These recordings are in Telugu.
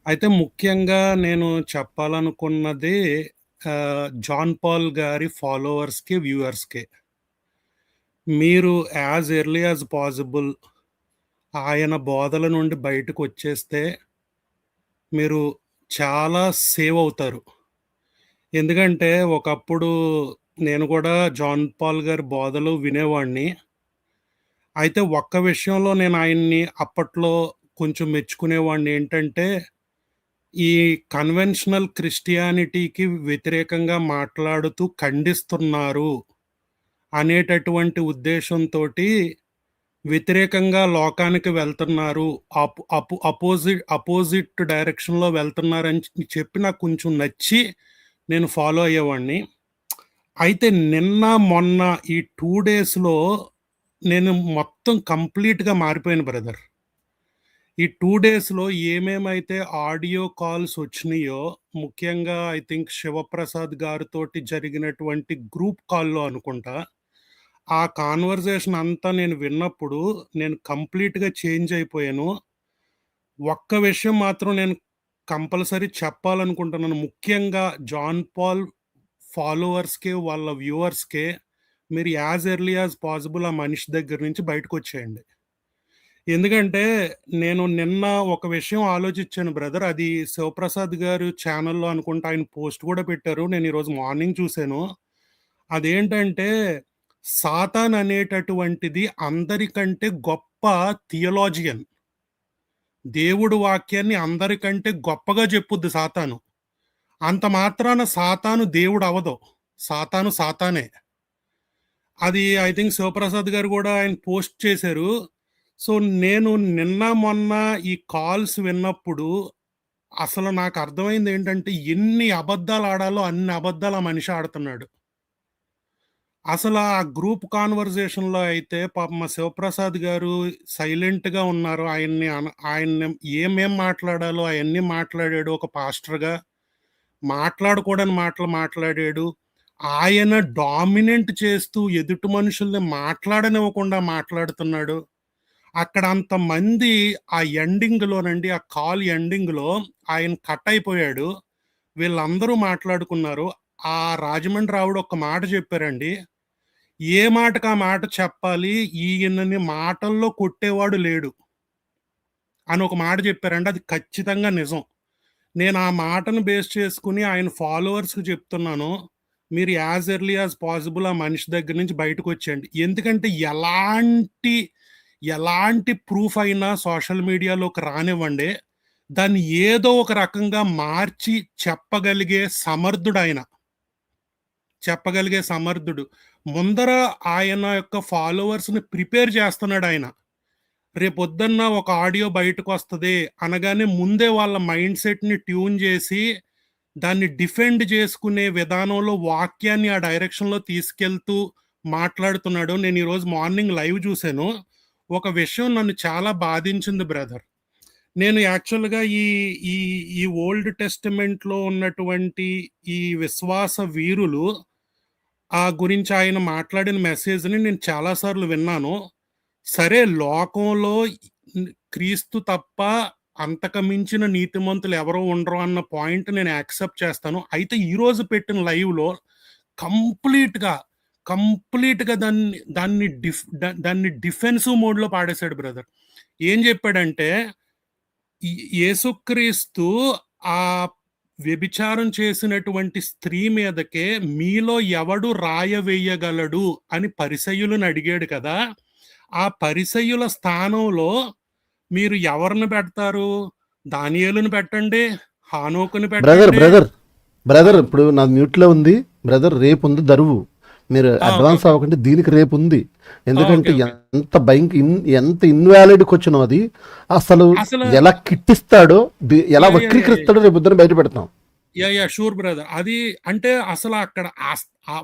అయితే ముఖ్యంగా నేను చెప్పాలనుకున్నది జాన్ పాల్ గారి ఫాలోవర్స్‌కి, వ్యూవర్స్‌కి. మీరు యాస్ ఎర్లీ యాస్ పాసిబుల్ ఆయన బోధల నుండి బయటకొచ్చేస్తే మీరు చాలా సేవ్ అవుతారు. ఎందుకంటే ఒకప్పుడు నేను కూడా జాన్ పాల్ గారి బోధలు వినేవాడిని. అయితే ఒక్క విషయంలో నేను ఆయన్ని అప్పట్లో కొంచెం మెచ్చుకునేవాడిని ఏంటంటే ఈ కన్వెన్షనల్ క్రిస్టియానిటీకి వ్యతిరేకంగా మాట్లాడుతూ ఖండిస్తున్నారు అనేటటువంటి ఉద్దేశంతోటి వ్యతిరేకంగా లోకానికి వెళ్తున్నారు. అపోజిట్ డైరెక్షన్‌లో వెళ్తున్నారని చెప్పి నాకు కొంచెం నచ్చి నేను ఫాలో అయ్యేవాడిని. అయితే నిన్న, మొన్న ఈ 2 డేస్‌లో నేను మొత్తం కంప్లీట్‌గా మారిపోయాను బ్రదర్. ఈ 2 డేస్‌లో ఏమేమైతే ఆడియో కాల్స్ వచ్చినియో, ముఖ్యంగా ఐ థింక్ శివప్రసాద్ గారితోటి జరిగినటువంటి గ్రూప్ కాల్‌లో అనుకుంటా. ఆ కాన్వర్జేషన్ అంతా నేను విన్నప్పుడు నేను కంప్లీట్‌గా చేంజ్ అయిపోయాను. ఒక్క విషయం మాత్రం నేను కంపల్సరీ చెప్పాలనుకుంటున్నాను. ముఖ్యంగా జాన్ పాల్ ఫాలోవర్స్‌కి, వాళ్ళ వ్యూవర్స్‌కి మీరు యాస్ ఎర్లీ యాస్ పాసిబుల్ ఆ మనిషి దగ్గర నుంచి బయటకొచ్చేయండి. ఎందుకంటే, నేను నిన్న ఒక విషయం ఆలోచించాను బ్రదర్. అది శివప్రసాద్ గారు ఛానెల్‌లో అనుకుంటా ఆయన పోస్ట్ కూడా పెట్టారు. నేను ఈరోజు మార్నింగ్ చూసాను. అదేంటంటే, సాతాన్ అనేటటువంటిది అందరికంటే గొప్ప థియలాజియన్. దేవుడు వాక్యాన్ని అందరికంటే గొప్పగా చెప్పుద్ది సాతాను. అంత మాత్రాన సాతాను దేవుడవ్వదు. సాతాను సాతానే. అది ఐ థింక్ శివప్రసాద్ గారు కూడా ఆయన పోస్ట్ చేశారు. సో, నేను నిన్న, మొన్న ఈ కాల్స్ విన్నప్పుడు అసలు నాకు అర్థమైందేంటంటే, ఎన్ని అబద్దాలాడాలో అన్ని అబద్దాలు ఆ మనిషి ఆడుతున్నాడు. అసల ఆ గ్రూప్ కాన్వర్జేషన్‌లో అయితే పాపం మా శివప్రసాద్ గారు సైలెంట్‌గా ఉన్నారు. ఆయన్ని ఏమేం మాట్లాడాలో అయన్నీ మాట్లాడాడు ఒక పాస్టర్‌గా. మాట్లాడకూడని మాటలు మాట్లాడాడు. ఆయన డామినెంట్ చేస్తూ ఎదుటి మనుషుల్ని మాట్లాడనివ్వకుండా మాట్లాడుతున్నాడు. అక్కడ అంతమంది ఆ ఎండింగ్‌లోనండి, ఆ కాల్ ఎండింగ్‌లో ఆయన కట్ అయిపోయాడు. వీళ్ళందరూ మాట్లాడుకున్నారు. ఆ రాజమండ్రి ఆవిడ ఒక్క మాట చెప్పారండి. ఏ మాటకి ఆ మాట చెప్పాలి. ఈయనని మాటల్లో కొట్టేవాడు లేడు అని ఒక మాట చెప్పారండి. అది ఖచ్చితంగా నిజం. నేను ఆ మాటను బేస్ చేసుకొని ఆయన ఫాలోవర్స్‌కి చెప్తున్నాను. మీరు యాస్ ఎర్లీ యాస్ పాసిబుల్ ఆ మనిషి దగ్గర నుంచి బయటకొచ్చేయండి. ఎందుకంటే ఎలాంటి ప్రూఫ్ అయినా సోషల్ మీడియాలోకి రానివ్వండి. దాన్ని ఏదో ఒక రకంగా మార్చి చెప్పగలిగే సమర్థుడు. ముందర ఆయన యొక్క ఫాలోవర్స్‌ని ప్రిపేర్ చేస్తున్నాడాయన. రేపొద్దున్న ఒక ఆడియో బయటకొస్తది అనగానే ముందే వాళ్ళ మైండ్ సెట్‌ని ట్యూన్ చేసి, దాన్ని డిఫెండ్ చేసుకునే విధానంలో వాక్యాన్ని ఆ డైరెక్షన్‌లో తీసుకెళ్తూ మాట్లాడుతున్నాడు. నేను ఈరోజు మార్నింగ్ లైవ్ చూసాను. ఒక విషయం నన్ను చాలా బాధించింది బ్రదర్. నేను యాక్చువల్‌గా ఈ ఈ ఈ ఓల్డ్ టెస్టమెంట్‌లో ఉన్నటువంటి ఈ విశ్వాస వీరులు గురించి ఆయన మాట్లాడిన మెసేజ్‌ని నేను చాలా సార్లు విన్నాను. సరే లోకంలో క్రీస్తు తప్ప అంతకు మించిన నీతిమంతులు ఎవరు ఉండరు అన్న పాయింట్ నేను యాక్సెప్ట్ చేస్తాను. అయితే ఈరోజు పెట్టిన లైవ్‌లో కంప్లీట్‌గా, కంప్లీట్‌గా దాన్ని డిఫెన్సివ్ మోడ్‌లో పాడేశాడు బ్రదర్. ఏం చెప్పాడంటే యేసుక్రీస్తు ఆ వ్యభిచారం చేసినటువంటి స్త్రీ మీదకే మీలో ఎవడు రాయ వేయగలడు అని పరిసయ్యులను అడిగాడు కదా! ఆ పరిసయ్యుల స్థానంలో మీరు ఎవరిని పెడతారు? దానియేలుని పెట్టండి, హానోకుని బ్రదర్ పెట్టండి. బ్రదర్ ఆ! బ్రదర్ ఇప్పుడు నా మ్యూట్లో ఉంది. బ్రదర్ రేపు ఉంది దరువు. మీరు ఓకే. Advance okay. అవ్వకండి, దీనికి రేపు ఉంది. ఓకే. ఎందుకంటే ఓకే. ఎంత ఇన్వాలిడ్ క్వశ్చన్ అది. అసలు అసలు ఎలా కిట్టిస్తాడో, ఎలా యాహ్! యాహ్! యాహ్! వక్రీకరిస్తాడో రేపు పొద్దున బయట పెడతాం. Sure brother. అది అంటే అసల అక్కడ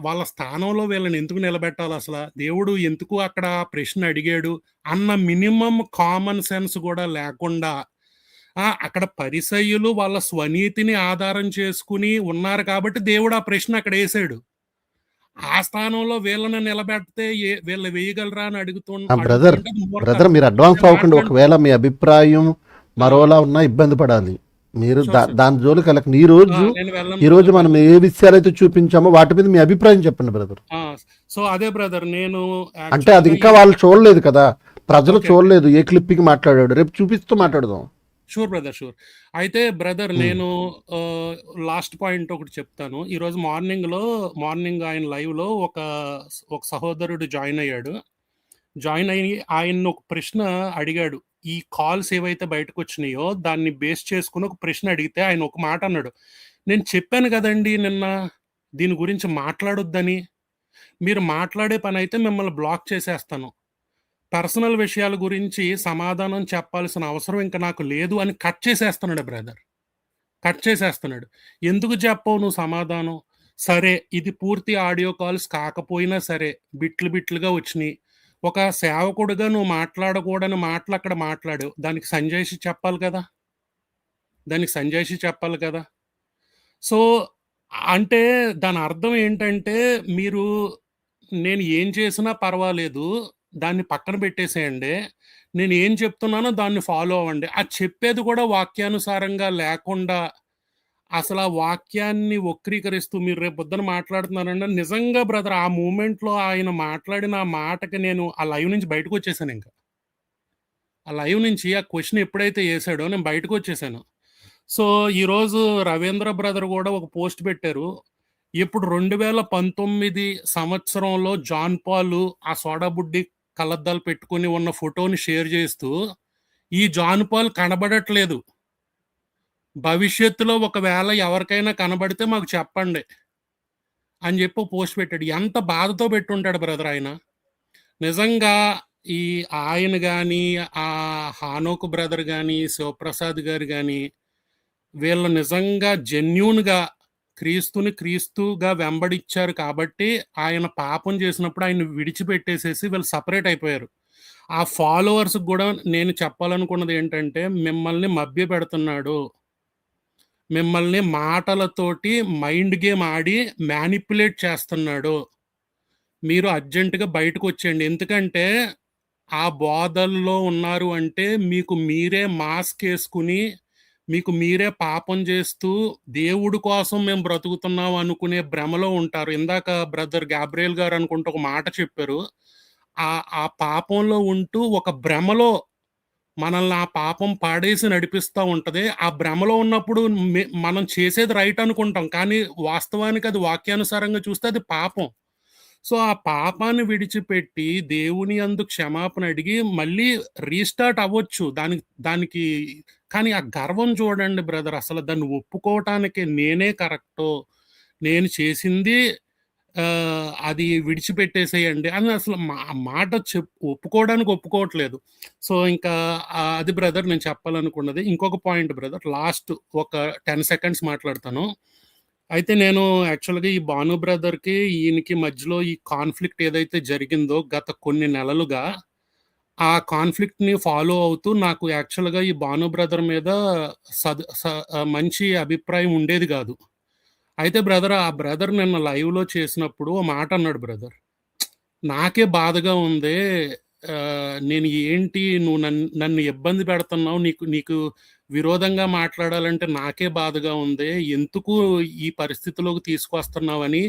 వాళ్ళ స్థానంలో వీళ్ళని ఎందుకు నిలబెట్టాలసల? దేవుడు ఎందుకు అక్కడ ప్రశ్న అడిగాడు? అన్న మినిమమ్ కామన్ సెన్స్ గూడా లేకుండా అక్కడ పరిసయ్యులు వాళ్ళ స్వనీతిని ఆధారం చేసుకొని ఉన్నారు కాబట్టి దేవుడు ఆ ప్రశ్న అక్కడేసాడు. ఆ స్థానంలో వీళ్ళని నిలబెడితే వీళ్ళు వేయగలరా అని అడుగుతూ బ్రదర్ ఉంటే అది బ్రదర్ మూర్ఖత్వం. మీరు అడ్వాన్స్ నేను అవ్వకండి. మాట్లాడి ఒకవేళ మీ అభిప్రాయం ఆ! మరోలా ఉన్నా ఇబ్బంది పడాలి. మీరు షూర్ సార్. దాని జోలికి వెళ్ళకండి. నేను వెళ్ళను ఈ రోజు బ్రదర్. మనం ఏ విషయాలైతే చూపించామో వాటి మీద మీ అభిప్రాయం చెప్పండి బ్రదర్. సో అదే బ్రదర్, నేను అంటే అది యాక్చువల్గా ఇంకా వాళ్ళు చూడలేదు కదా, ప్రజలు ఓకే. చూడలేదు ఏ క్లిప్పింగ్ మాట్లాడాడు, రేపు చూపిస్తూ మాట్లాడదాం. Sure brother, sure. అయితే బ్రదర్, ఉమ్. నేను లాస్ట్ పాయింట్ ఒకటి చెప్తాను. ఈరోజు మార్నింగ్ ఆయన లైవ్లో ఒక సహోదరుడు జాయిన్ అయ్యాడు. జాయిన్ అయ్యి ఆయన ఒక ప్రశ్న అడిగాడు. ఈ కాల్స్ ఏవైతే బయటకు వచ్చినాయో దాన్ని బేస్ చేసుకుని ఒక ప్రశ్న అడిగితే ఆయన ఒక మాట అన్నాడు. నేను చెప్పాను కదండి నిన్న దీని గురించి మాట్లాడొద్దని. మీరు మాట్లాడే పని అయితే మిమ్మల్ని బ్లాక్ చేసేస్తాను. పర్సనల్ విషయాల గురించి సమాధానం చెప్పాల్సిన అవసరం ఇంకా నాకు లేదు అని కట్ చేసేస్తున్నాడు బ్రదర్. కట్ చేసేస్తున్నాడు. ఎందుకు చెప్పవు నువ్వు సమాధానం? సరే, ఇది పూర్తి ఆడియో కాల్స్ కాకపోయినా సరే బిట్లు బిట్లుగా వచ్చినాయి. ఒక సేవకుడిగా నువ్వు మాట్లాడకూడని మాటలు అక్కడ మాట్లాడావు. దానికి సంజాయిషి చెప్పాలి కదా. సో అంటే దాని అర్థం ఏంటంటే, మీరు నేను ఏం చేసినా పర్వాలేదు, దాన్ని పక్కన పెట్టేసేయండి. నేను ఏం చెప్తున్నానో దాన్ని ఫాలో అవ్వండి. అది చెప్పేది కూడా వాక్యానుసారంగా లేకుండా అసలు ఆ వాక్యాన్ని వక్రీకరిస్తూ మీరు రేపు పొద్దున మాట్లాడుతున్నారంటే నిజంగా బ్రదర్, ఆ మూమెంట్లో ఆయన మాట్లాడిన ఆ మాటకి నేను ఆ లైవ్ నుంచి బయటకు వచ్చేసాను. ఇంకా ఆ లైవ్ నుంచి ఆ క్వశ్చన్ ఎప్పుడైతే వేసాడో నేను బయటకు వచ్చేసాను. సో ఈరోజు రవీంద్ర బ్రదర్ కూడా ఒక పోస్ట్ పెట్టారు. ఇప్పుడు 2019 సంవత్సరంలో జాన్ పాల్ ఆ సోడా బుడ్డి కళ్ళద్దాలు పెట్టుకుని ఉన్న ఫోటోని షేర్ చేస్తూ, ఈ జాన్ పాల్ కనబడట్లేదు, భవిష్యత్తులో ఒకవేళ ఎవరికైనా కనబడితే మాకు చెప్పండి అని చెప్పి పోస్ట్ పెట్టాడు. ఎంత బాధతో పెట్టుంటాడు బ్రదర్ ఆయన. నిజంగా ఈ ఆయన కానీ, ఆ హానోకు బ్రదర్ కానీ, శివప్రసాద్ గారు కానీ, వీళ్ళు నిజంగా జెన్యూన్గా క్రీస్తుగా వెంబడిచ్చారు కాబట్టి ఆయన పాపం చేసినప్పుడు ఆయన విడిచిపెట్టేసేసి వీళ్ళు సపరేట్ అయిపోయారు. ఆ ఫాలోవర్స్ కూడా నేను చెప్పాలనుకున్నది ఏంటంటే, మిమ్మల్ని మభ్య పెడుతున్నాడు, మిమ్మల్ని మాటలతోటి మైండ్ గేమ్ ఆడి మ్యానిపులేట్ చేస్తున్నాడు, మీరు అర్జెంటుగా బయటకు వచ్చేయండి. ఎందుకంటే ఆ బోధల్లో ఉన్నారు అంటే మీకు మీరే మాస్క్ వేసుకుని, మీకు మీరే పాపం చేస్తూ దేవుడి కోసం మేము బ్రతుకుతున్నాం అనుకునే భ్రమలో ఉంటారు. ఇందాక బ్రదర్ గాబ్రియల్ గారు అనుకుంటూ ఒక మాట చెప్పారు. ఆ పాపంలో ఉంటూ ఒక భ్రమలో మనల్ని ఆ పాపం పాడేసి నడిపిస్తూ ఉంటుంది. ఆ భ్రమలో ఉన్నప్పుడు మనం చేసేది రైట్ అనుకుంటాం, కానీ వాస్తవానికి అది వాక్యానుసారంగా చూస్తే అది పాపం. సో ఆ పాపాన్ని విడిచిపెట్టి దేవుని యందు క్షమాపణ అడిగి మళ్ళీ రీస్టార్ట్ అవ్వచ్చు దానికి. కానీ ఆ గర్వం చూడండి బ్రదర్, అసలు దాన్ని ఒప్పుకోవటానికి నేనే కరెక్టో, నేను చేసింది అది విడిచిపెట్టేసేయండి అని అసలు మాట ఒప్పుకోవడానికి ఒప్పుకోవట్లేదు. సో ఇంకా అది బ్రదర్ నేను చెప్పాలనుకున్నది. ఇంకొక పాయింట్ బ్రదర్, లాస్ట్ ఒక 10 సెకండ్స్ మాట్లాడతాను. అయితే నేను యాక్చువల్గా ఈ భాను బ్రదర్కి ఈయనకి మధ్యలో ఈ కాన్ఫ్లిక్ట్ ఏదైతే జరిగిందో గత కొన్ని నెలలుగా, ఆ కాన్ఫ్లిక్ట్ని ఫాలో అవుతూ నాకు యాక్చువల్గా ఈ భాను బ్రదర్ మీద మంచి అభిప్రాయం ఉండేది కాదు. అయితే బ్రదర్, ఆ బ్రదర్ నిన్న లైవ్లో చేసినప్పుడు ఓ మాట అన్నాడు బ్రదర్, నాకే బాధగా ఉంది. నేను ఏంటి, నువ్వు నన్ను ఇబ్బంది పెడుతున్నావు, నీకు విరోధంగా మాట్లాడాలంటే నాకే బాధగా ఉంది, ఎందుకు ఈ పరిస్థితిలోకి తీసుకొస్తున్నావని.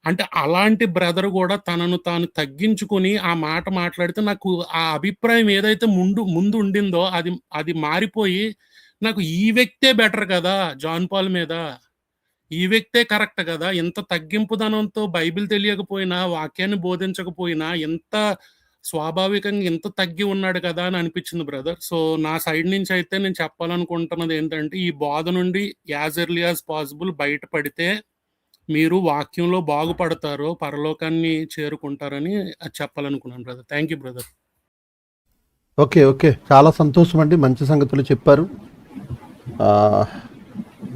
అంటే అలాంటి బ్రదర్ కూడా తనను తాను తగ్గించుకొని ఆ మాట మాట్లాడితే నాకు ఆ అభిప్రాయం ఏదైతే ముందు ఉండిందో అది మారిపోయి, నాకు ఈ వ్యక్తే బెటర్ కదా జాన్ పాల్ మీద, ఈ వ్యక్తే కరెక్ట్ కదా, ఎంత తగ్గింపుదనంతో బైబిల్ తెలియకపోయినా, వాక్యాన్ని బోధించకపోయినా, ఎంత స్వాభావికంగా ఎంత తగ్గి ఉన్నాడు కదా అని అనిపించింది బ్రదర్. సో నా సైడ్ నుంచి అయితే నేను చెప్పాలనుకుంటున్నది ఏంటంటే, ఈ బాధ నుండి యాజ్ ఎర్లీ యాజ్ పాసిబుల్ బయటపడితే మీరు వాక్యంలో బాగుపడతారో, పరలోకాన్ని చేరుకుంటారని అది చెప్పాలనుకున్నాను brother. Thank you brother. Okay, చాలా సంతోషం అండి, మంచి సంగతులు చెప్పారు.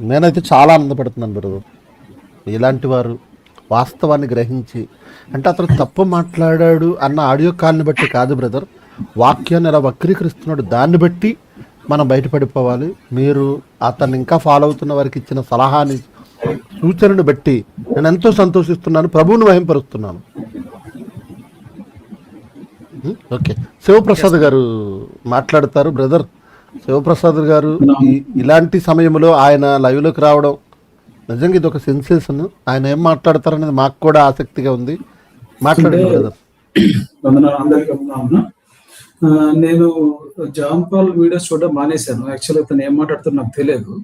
నేనైతే చాలా ఆనందపడుతున్నాను బ్రదర్. ఇలాంటి వారు వాస్తవాన్ని గ్రహించి, అంటే అతను తప్పు మాట్లాడాడు అన్న ఆడియో కాల్ని బట్టి కాదు బ్రదర్, వాక్యాన్ని ఎలా వక్రీకరిస్తున్నాడు దాన్ని బట్టి మనం బయటపడిపోవాలి. మీరు అతన్ని ఇంకా ఫాలో అవుతున్న వారికి ఇచ్చిన సలహాని, సూచనను బట్టి నేను ఎంతో సంతోషిస్తున్నాను, ప్రభువుని మహింపరుస్తున్నాను. ఓకే, శివప్రసాద్ గారు మాట్లాడతారు బ్రదర్. శివప్రసాద్ గారు ఇలాంటి సమయంలో ఆయన లైవ్లోకి రావడం నిజంగా ఇది ఒక సెన్సేషన్. ఆయన ఏం మాట్లాడతారనేది మాకు కూడా ఆసక్తిగా ఉంది. మాట్లాడండి బ్రదర్. అందరికీ ఉన్నా. నేను జాన్ పాల్ వీడియోస్ చూడడం మానేశాను. యాక్చువల్గా తను ఏం మాట్లాడుతారో నాకు తెలియదు.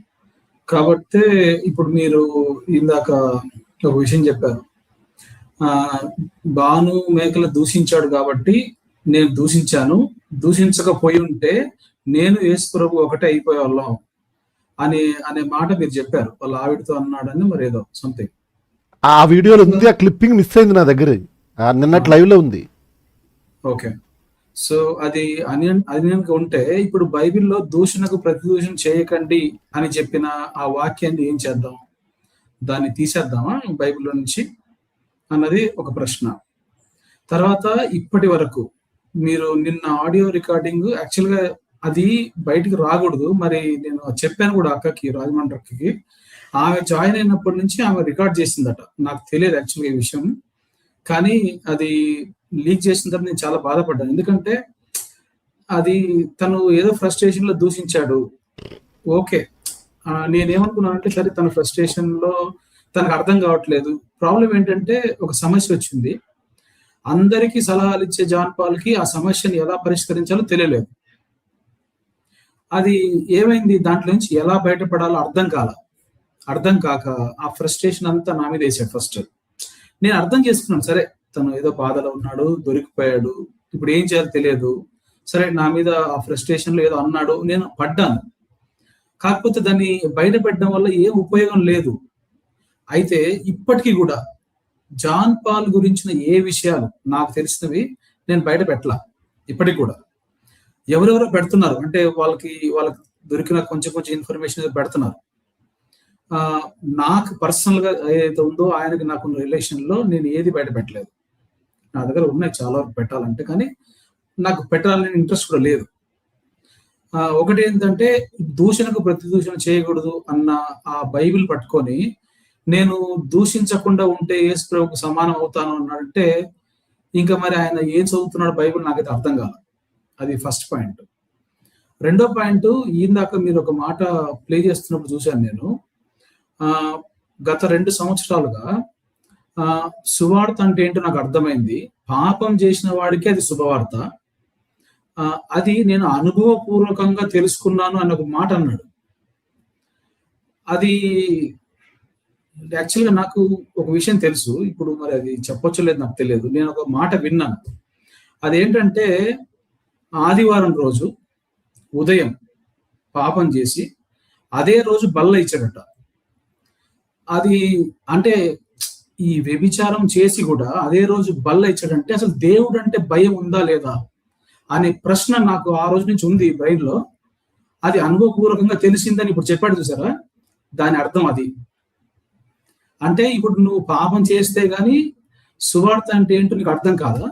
కాబట్టి ఇప్పుడు మీరు ఇందాక ఒక విషయం చెప్పారు, బాను మేకలు దూషించాడు కాబట్టి నేను దూషించాను, దూషించకపోయి ఉంటే నేను యేసు ప్రభు ఒకటే అయిపోయే వాళ్ళం అనే మాట మీరు చెప్పారు. వాళ్ళ ఆవిడతో అన్నాడని మరి ఏదో సంథింగ్ ఆ వీడియోలో ఉంది. ఆ క్లిప్పింగ్ మిస్ అయింది నా దగ్గర, నిన్నటి లైవ్ లో ఉంది. ఓకే, సో అది అన్యానికి ఉంటే ఇప్పుడు బైబిల్లో దూషణకు ప్రతిదూషణ చేయకండి అని చెప్పిన ఆ వాక్యాన్ని ఏం చేద్దాం? దాన్ని తీసేద్దామా బైబిల్లో నుంచి అన్నది ఒక ప్రశ్న. తర్వాత ఇప్పటి వరకు మీరు నిన్న ఆడియో రికార్డింగ్ యాక్చువల్గా అది బయటికి రాకూడదు. మరి నేను చెప్పాను కూడా అక్కకి, రాజమండ్రికి. ఆమె జాయిన్ అయినప్పటి నుంచి ఆమె రికార్డ్ చేసిందట. నాకు తెలియదు యాక్చువల్గా ఈ విషయం, కానీ అది లీక్ చేసిన తర్వాత నేను చాలా బాధపడ్డాను. ఎందుకంటే అది తను ఏదో ఫ్రస్ట్రేషన్ లో దూషించాడు. ఓకే, నేనేమనుకున్నానంటే సరే తన ఫ్రస్ట్రేషన్ లో తనకు అర్థం కావట్లేదు. ప్రాబ్లం ఏంటంటే ఒక సమస్య వచ్చింది. అందరికీ సలహాలు ఇచ్చే జాన్ పాల్ కి ఆ సమస్యను ఎలా పరిష్కరించాలో తెలియలేదు. అది ఏమైంది, దాంట్లో నుంచి ఎలా బయటపడాలో అర్థం కాక ఆ ఫ్రస్ట్రేషన్ అంతా నా మీద వేసాడు. ఫస్ట్ నేను అర్థం చేసుకున్నాను, సరే తను ఏదో బాధలో ఉన్నాడు, దొరికిపోయాడు, ఇప్పుడు ఏం చేయాలో తెలియదు. సరే నా మీద ఆ ఫ్రస్ట్రేషన్ లో ఏదో అన్నాడు, నేను పడ్డాను. కాకపోతే దాన్ని బయట పెట్టడం వల్ల ఏం ఉపయోగం లేదు. అయితే ఇప్పటికీ కూడా జాన్ పాల్ గురించిన ఏ విషయాలు నాకు తెలిసినవి నేను బయట పెట్టలా. ఇప్పటికి కూడా ఎవరెవరో పెడుతున్నారు, అంటే వాళ్ళకి దొరికిన కొంచెం ఇన్ఫర్మేషన్ పెడుతున్నారు. నాకు పర్సనల్ గా ఏదైతే ఉందో ఆయనకి నాకున్న రిలేషన్ లో నేను ఏది బయట పెట్టలేదు. నా దగ్గర ఉన్నాయి చాలా వరకు పెట్టాలంటే, కానీ నాకు పెట్టాలని ఇంట్రెస్ట్ కూడా లేదు. ఒకటి ఏంటంటే దూషణకు ప్రతిదూషణ చేయకూడదు అన్న ఆ బైబిల్ పట్టుకొని నేను దూషించకుండా ఉంటే యేసు ప్రభువుకు సమానం అవుతాను అన్నాడంటే ఇంకా మరి ఆయన ఏం చదువుతున్నాడు బైబిల్ నాకైతే అర్థం కాదు. అది ఫస్ట్ పాయింట్. రెండో పాయింట్, ఇందాక మీరు ఒక మాట ప్లే చేస్తున్నప్పుడు చూశాను నేను. గత 2 సంవత్సరాలుగా సువార్త అంటే ఏంటో నాకు అర్థమైంది. పాపం చేసిన వాడికి అది శుభవార్త. అది నేను అనుభవపూర్వకంగా తెలుసుకున్నాను అన్న ఒక మాట అన్నాడు. అది యాక్చువల్గా నాకు ఒక విషయం తెలుసు, ఇప్పుడు మరి అది చెప్పొచ్చో లేదు నాకు తెలియదు. నేను ఒక మాట విన్నాను. అదేంటంటే ఆదివారం రోజు ఉదయం పాపం చేసి అదే రోజు బల్ల ఇచ్చాడట. అది అంటే ఈ వ్యభిచారం చేసి కూడా అదే రోజు బల్ల ఇచ్చాడంటే అసలు దేవుడు అంటే భయం ఉందా లేదా అనే ప్రశ్న నాకు ఆ రోజు నుంచి ఉంది బ్రెయిన్ లో. అది అనుభవపూర్వకంగా తెలిసిందని ఇప్పుడు చెప్పాడు చూసారా, దాని అర్థం అది. అంటే ఇప్పుడు నువ్వు పాపం చేస్తే గాని సువార్త అంటే ఏంటో నీకు అర్థం కాదా?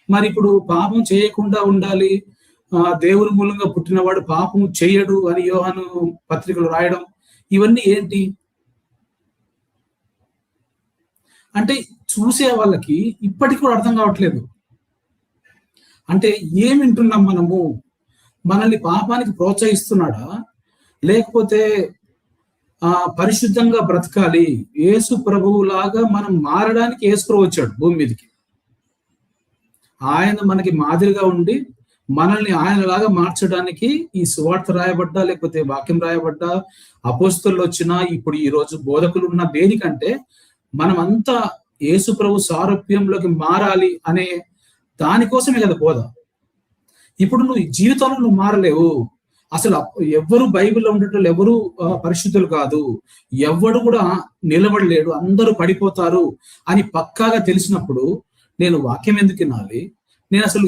మరి ఇప్పుడు పాపం చేయకుండా ఉండాలి, దేవుని మూలంగా పుట్టినవాడు పాపం చెయ్యడు అని యోహాను పత్రికలు రాయడం, ఇవన్నీ ఏంటి అంటే చూసే వాళ్ళకి ఇప్పటికి కూడా అర్థం కావట్లేదు. అంటే ఏం వింటున్నాం మనము? మనల్ని పాపానికి ప్రోత్సహిస్తున్నాడా, లేకపోతే పరిశుద్ధంగా బ్రతకాలి, యేసు ప్రభువులాగా మనం మారడానికి యేసు ప్రభు వచ్చాడు భూమి మీదకి. ఆయన మనకి మాదిరిగా ఉండి మనల్ని ఆయనలాగా మార్చడానికి ఈ సువార్త రాయబడ్డా, లేకపోతే వాక్యం రాయబడ్డా, అపోస్తలులు వచ్చినా, ఇప్పుడు ఈ రోజు బోధకులు ఉన్న దేనికంటే మనమంతా యేసు ప్రభు సారూప్యంలోకి మారాలి అనే దానికోసమే కదా బోధ. ఇప్పుడు నువ్వు జీవితంలో నువ్వు మారలేవు. అసలు ఎవ్వరు బైబిల్లో ఉండేటోళ్ళు ఎవరు పరిశుద్ధులు కాదు, ఎవ్వడు కూడా నిలబడలేడు, అందరూ పడిపోతారు అని పక్కాగా తెలిసినప్పుడు నేను వాక్యం ఎందుకు వినాలి? నేను అసలు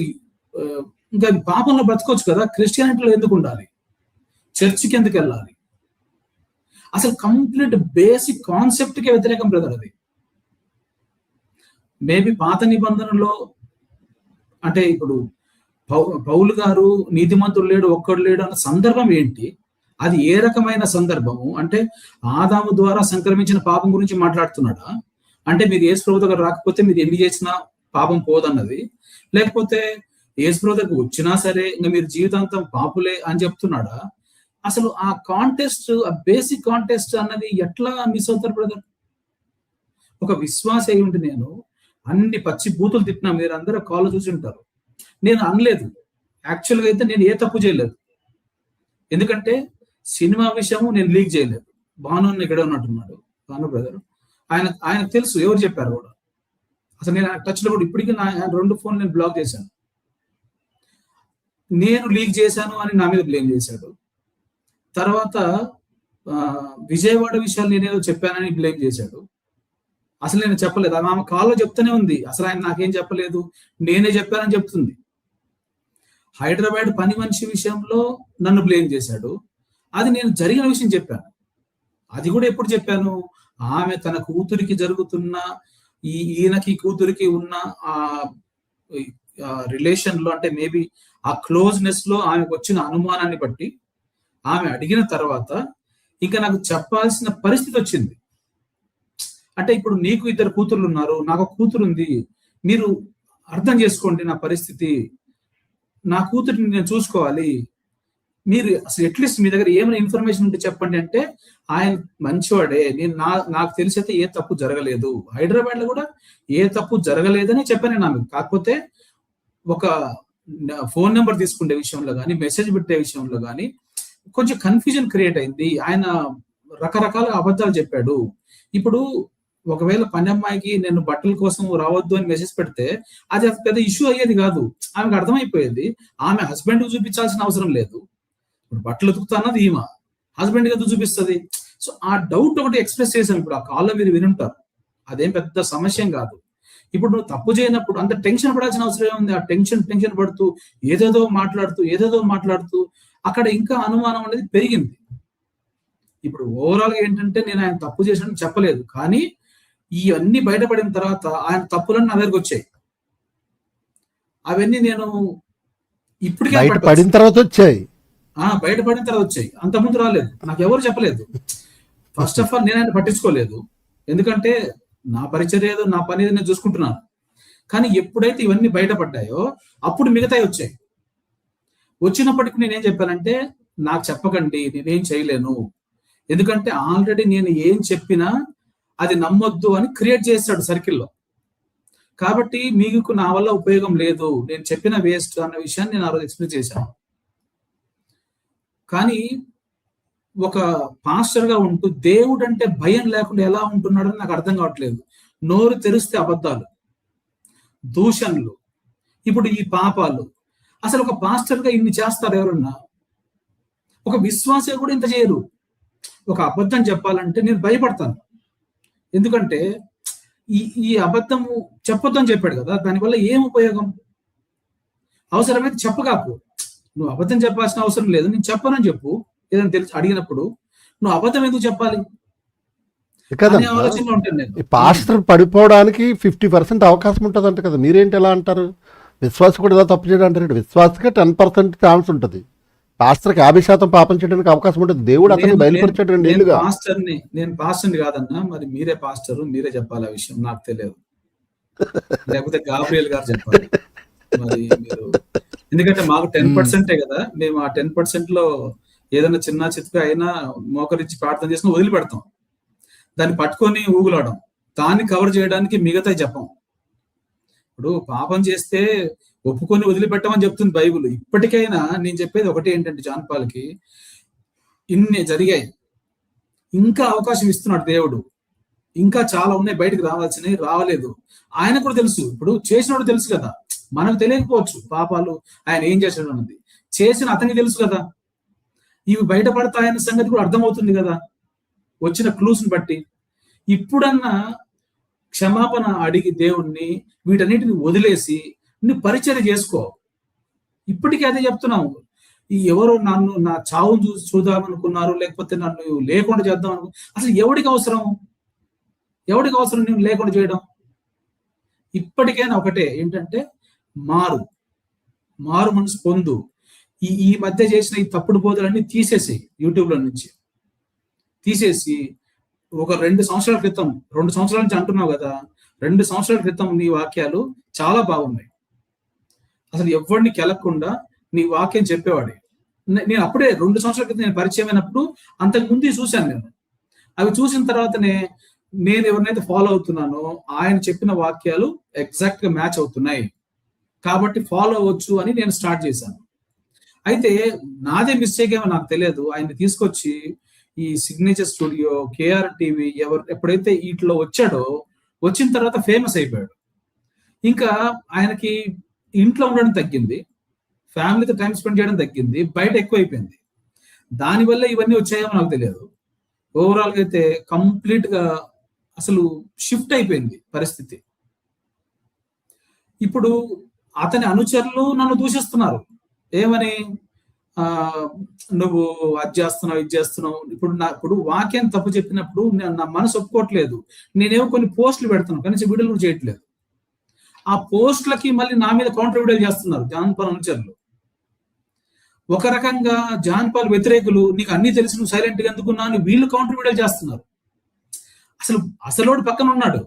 ఇంకా పాపంలో బ్రతకొచ్చు కదా, క్రిస్టియానిటీలో ఎందుకు ఉండాలి? చర్చికి ఎందుకు వెళ్ళాలి? అసలు కంప్లీట్ బేసిక్ కాన్సెప్ట్కే వ్యతిరేకం బ్రదర్ అది. మేబీ పాత నిబంధనలో అంటే ఇప్పుడు పౌలు గారు నీతిమంతుడు లేడు, ఒక్కడు లేడు అన్న సందర్భం ఏంటి? అది ఏ రకమైన సందర్భము? అంటే ఆదాము ద్వారా సంక్రమించిన పాపం గురించి మాట్లాడుతున్నాడా? అంటే మీరు యేసు ప్రభు దగ్గర రాకపోతే మీరు ఎన్ని చేసినా పాపం పోదన్నది, లేకపోతే యేసు ప్రభు దగ్గరకు వచ్చినా సరే ఇంకా మీరు జీవితాంతం పాపులే అని చెప్తున్నాడా? అసలు ఆ కాంటెస్ట్, ఆ బేసిక్ కాంటెస్ట్ అన్నది ఎట్లా మిస్ అవుతారు బ్రదర్? ఒక విశ్వాస అయి ఉండి నేను అన్ని పచ్చి బూతులు తిట్టినా, మీరు అందరూ కాల్ చూసి ఉంటారు. నేను అనలేదు, యాక్చువల్గా అయితే నేను ఏ తప్పు చేయలేదు. ఎందుకంటే సినిమా విషయం నేను లీక్ చేయలేదు. భాను ఇక్కడ ఉన్నట్టున్నాడు, భాను బ్రదర్, ఆయనకు తెలుసు ఎవరు చెప్పారు కూడా. అసలు నేను టచ్ లో కూడా ఇప్పటికీ నా 2 ఫోన్లు నేను బ్లాక్ చేశాను. నేను లీక్ చేశాను అని నా మీద బ్లేమ్ చేశాడు. తర్వాత విజయవాడ విషయాలు నేనేదో చెప్పానని బ్లేమ్ చేశాడు. అసలు నేను చెప్పలేదు, ఆమె కాల్లో చెప్తూనే ఉంది అసలు ఆయన నాకేం చెప్పలేదు, నేనే చెప్పానని చెప్తుంది. హైదరాబాద్ పని మనిషి విషయంలో నన్ను బ్లేమ్ చేశాడు. అది నేను జరిగిన విషయం చెప్పాను. అది కూడా ఎప్పుడు చెప్పాను? ఆమె తన కూతురికి జరుగుతున్న ఈయనకి కూతురికి ఉన్న ఆ రిలేషన్ లో, అంటే మేబీ ఆ క్లోజ్నెస్ లో ఆమెకు వచ్చిన అనుమానాన్ని బట్టి ఆమె అడిగిన తర్వాత ఇంకా నాకు చెప్పాల్సిన పరిస్థితి వచ్చింది. అంటే ఇప్పుడు నీకు 2 కూతుర్లు ఉన్నారు, నాకు ఒక కూతురు ఉంది, మీరు అర్థం చేసుకోండి నా పరిస్థితి, నా కూతురిని నేను చూసుకోవాలి, మీరు అసలు అట్లీస్ట్ మీ దగ్గర ఏమైనా ఇన్ఫర్మేషన్ ఉంటే చెప్పండి అంటే, ఆయన మంచివాడే, నేను నాకు తెలిసి అయితే ఏ తప్పు జరగలేదు, హైదరాబాద్ లో కూడా ఏ తప్పు జరగలేదని చెప్పాను నేను ఆమెకు. కాకపోతే ఒక ఫోన్ నెంబర్ తీసుకునే విషయంలో కానీ, మెసేజ్ పెట్టే విషయంలో కానీ కొంచెం కన్ఫ్యూజన్ క్రియేట్ అయింది. ఆయన రకరకాల అబద్ధాలు చెప్పాడు. ఇప్పుడు ఒకవేళ పని అమ్మాయికి నేను బట్టల కోసం రావద్దు అని మెసేజ్ పెడితే అది పెద్ద ఇష్యూ అయ్యేది కాదు, ఆమెకు అర్థమైపోయేది. ఆమె హస్బెండ్ కు చూపించాల్సిన అవసరం లేదు. ఇప్పుడు బట్టలు ఉతుకుతా అన్నది ఈమె, హస్బెండ్ ఎందుకు చూపిస్తుంది? సో ఆ డౌట్ ఒకటి ఎక్స్ప్రెస్ చేశాను. ఇప్పుడు ఆ కాల్లో మీరు వినుంటారు, అదేం పెద్ద సమస్య కాదు. ఇప్పుడు నువ్వు తప్పు చేయనప్పుడు అంత టెన్షన్ పడాల్సిన అవసరం ఉంది. ఆ టెన్షన్ పడుతూ ఏదేదో మాట్లాడుతూ అక్కడ ఇంకా అనుమానం అనేది పెరిగింది. ఇప్పుడు ఓవరాల్ గా ఏంటంటే నేను ఆయన తప్పు చేసినట్టు చెప్పలేదు, కానీ ఇవన్నీ బయటపడిన తర్వాత ఆయన తప్పులన్నీ నా దగ్గరకు వచ్చాయి. అవన్నీ నేను ఇప్పటికే బయటపడిన తర్వాత వచ్చాయి. అంతకుముందు రాలేదు, నాకు ఎవరు చెప్పలేదు. ఫస్ట్ ఆఫ్ ఆల్ నేను ఆయన పట్టించుకోలేదు, ఎందుకంటే నా పరిచర్య ఏదో నా పని ఏదో నేను చూసుకుంటున్నాను. కానీ ఎప్పుడైతే ఇవన్నీ బయటపడ్డాయో అప్పుడు మిగతాయి వచ్చాయి. వచ్చినప్పటికీ నేనేం చెప్పానంటే, నాకు చెప్పకండి, నేనేం చేయలేను, ఎందుకంటే ఆల్రెడీ నేను ఏం చెప్పినా అది నమ్మొద్దు అని క్రియేట్ చేస్తాడు సర్కిల్లో. కాబట్టి మీకు నా వల్ల ఉపయోగం లేదు, నేను చెప్పిన వేస్ట్ అన్న విషయాన్ని నేను ఆ రోజు ఎక్స్ప్లెయిన్ చేశాను. కానీ ఒక పాస్టర్ గా ఉంటూ దేవుడు అంటే భయం లేకుండా ఎలా ఉంటున్నాడని నాకు అర్థం కావట్లేదు. నోరు తెరిస్తే అబద్ధాలు, దూషణలు, ఇప్పుడు ఈ పాపాలు. అసలు ఒక పాస్టర్ గా ఇన్ని చేస్తారు ఎవరన్నా? ఒక విశ్వాసే కూడా ఇంత చేయరు. ఒక అబద్ధం చెప్పాలంటే నేను భయపడతాను, ఎందుకంటే ఈ అబద్ధము చెప్పొద్దని చెప్పాడు కదా, దానివల్ల ఏం ఉపయోగం? అవసరమైతే చెప్పగాకు, నువ్వు అబద్ధం చెప్పాల్సిన అవసరం లేదు, నేను చెప్పనని చెప్పు. ఏదైనా తెలిసి అడిగినప్పుడు నువ్వు అబద్ధం ఎందుకు చెప్పాలి అనే ఆలోచనలో ఉంటాను నేను. పాస్టర్ పడిపోవడానికి 50% అవకాశం ఉంటుంది అంట కదా, మీరేంటి ఎలా అంటారు? విశ్వాస కూడా ఎలా తప్పు చేయడం అంటారు? విశ్వాసకే 10% ఛాన్స్ ఉంటుంది, పాస్టర్కి 50% పాపం చేయడానికి అవకాశం ఉంటుంది. దేవుడు అతన్ని బయలుపరిచాడు 2 ఏళ్ళుగా. నేను పాస్టర్ని కాదన్నా, మరి మీరే పాస్టర్, మీరే చెప్పాలి ఆ విషయం, నాకు తెలియదు. లేకపోతే గాబ్రియల్ గారు చెప్పాలి మరి మీరు, ఎందుకంటే మాకు 10% కదా, మేము ఆ 10% లో ఏదైనా చిన్న చిత్తుగా అయినా మోకరించి ప్రార్థన చేసినా వదిలిపెడతాం, దాన్ని పట్టుకొని ఊగులాడడం, దాన్ని కవర్ చేయడానికి మిగతా చెప్పం. ఇప్పుడు పాపం చేస్తే ఒప్పుకొని వదిలిపెట్టమని చెప్తుంది బైబుల్. ఇప్పటికైనా నేను చెప్పేది ఒకటి ఏంటంటే, జాన్ పాల్కి ఇన్ని జరిగాయి, ఇంకా అవకాశం ఇస్తున్నాడు దేవుడు, ఇంకా చాలా ఉన్నాయి బయటకు రావాల్సినవి, రావలేదు. ఆయన కూడా తెలుసు, ఇప్పుడు చేసినోడు తెలుసు కదా, మనకు తెలియకపోవచ్చు పాపాలు ఆయన ఏం చేశాడు అన్నది, చేసిన అతనికి తెలుసు కదా. ఇవి బయటపడతాయన్న సంగతి కూడా అర్థమవుతుంది కదా వచ్చిన క్లూస్ని బట్టి. ఇప్పుడన్నా క్షమాపణ అడిగి దేవుణ్ణి వీటన్నిటిని వదిలేసి నువ్వు పరిచర్య చేసుకో. ఇప్పటికీ అదే చెప్తున్నావు. ఎవరో నన్ను నా చావును చూద్దామనుకున్నారు, లేకపోతే నన్ను లేకుండా చేద్దాం అనుకు, అసలు ఎవడికి అవసరం నేను లేకుండా చేయడం? ఇప్పటికైనా ఒకటే ఏంటంటే, మారు మనసు పొందు. ఈ మధ్య చేసిన ఈ తప్పుడు బోధలన్నీ తీసేసి యూట్యూబ్ లో నుంచి తీసేసి, ఒక 2 సంవత్సరాల క్రితం, 2 సంవత్సరాల నుంచి అంటున్నావు కదా, 2 సంవత్సరాల క్రితం నీ వాక్యాలు చాలా బాగున్నాయి. అసలు ఎవరిని కెలకుండా నీ వాక్యం చెప్పేవాడే. నేను అప్పుడే 2 సంవత్సరాల క్రితం నేను పరిచయం అయినప్పుడు అంతకు ముందు చూశాను నేను. అవి చూసిన తర్వాతనే నేను ఎవరినైతే ఫాలో అవుతున్నానో ఆయన చెప్పిన వాక్యాలు ఎగ్జాక్ట్ గా మ్యాచ్ అవుతున్నాయి కాబట్టి ఫాలో అవ్వచ్చు అని నేను స్టార్ట్ చేశాను. అయితే నాదే మిస్టేక్ ఏమో నాకు తెలియదు. ఆయన తీసుకొచ్చి ఈ సిగ్నేచర్ స్టూడియో, కేఆర్ టీవీ ఎప్పుడైతే వీటిలో వచ్చాడో, వచ్చిన తర్వాత ఫేమస్ అయిపోయాడు. ఇంకా ఆయనకి ఇంట్లో ఉండడం తగ్గింది, ఫ్యామిలీతో టైం స్పెండ్ చేయడం తగ్గింది, బయట ఎక్కువ అయిపోయింది. దానివల్ల ఇవన్నీ వచ్చాయేమో నాకు తెలియదు. ఓవరాల్ గా అయితే కంప్లీట్ గా అసలు షిఫ్ట్ అయిపోయింది పరిస్థితి. ఇప్పుడు అతని అనుచరులు నన్ను దూషిస్తున్నారు. ఏమని? నువ్వు అది చేస్తున్నావు, ఇది చేస్తున్నావు. ఇప్పుడు వాక్యాన్ని తప్పు చెప్పినప్పుడు నా మనసు ఒప్పుకోవట్లేదు. నేనేమో కొన్ని పోస్టులు పెడుతున్నాను, కానీ వీడియోలు కూడా చేయట్లేదు. ఆ పోస్టులకి మళ్ళీ నా మీద కౌంటర్ వీడియోలు చేస్తున్నారు జాన్ పాల్ అనుచరులు. ఒక రకంగా జాన్ పాల్ వ్యతిరేకులు, నీకు అన్ని తెలిసి నువ్వు సైలెంట్ గా ఎందుకున్నా అని వీళ్ళు కౌంటర్ వీడియోలు చేస్తున్నారు. అసలోడు పక్కన ఉన్నాడు,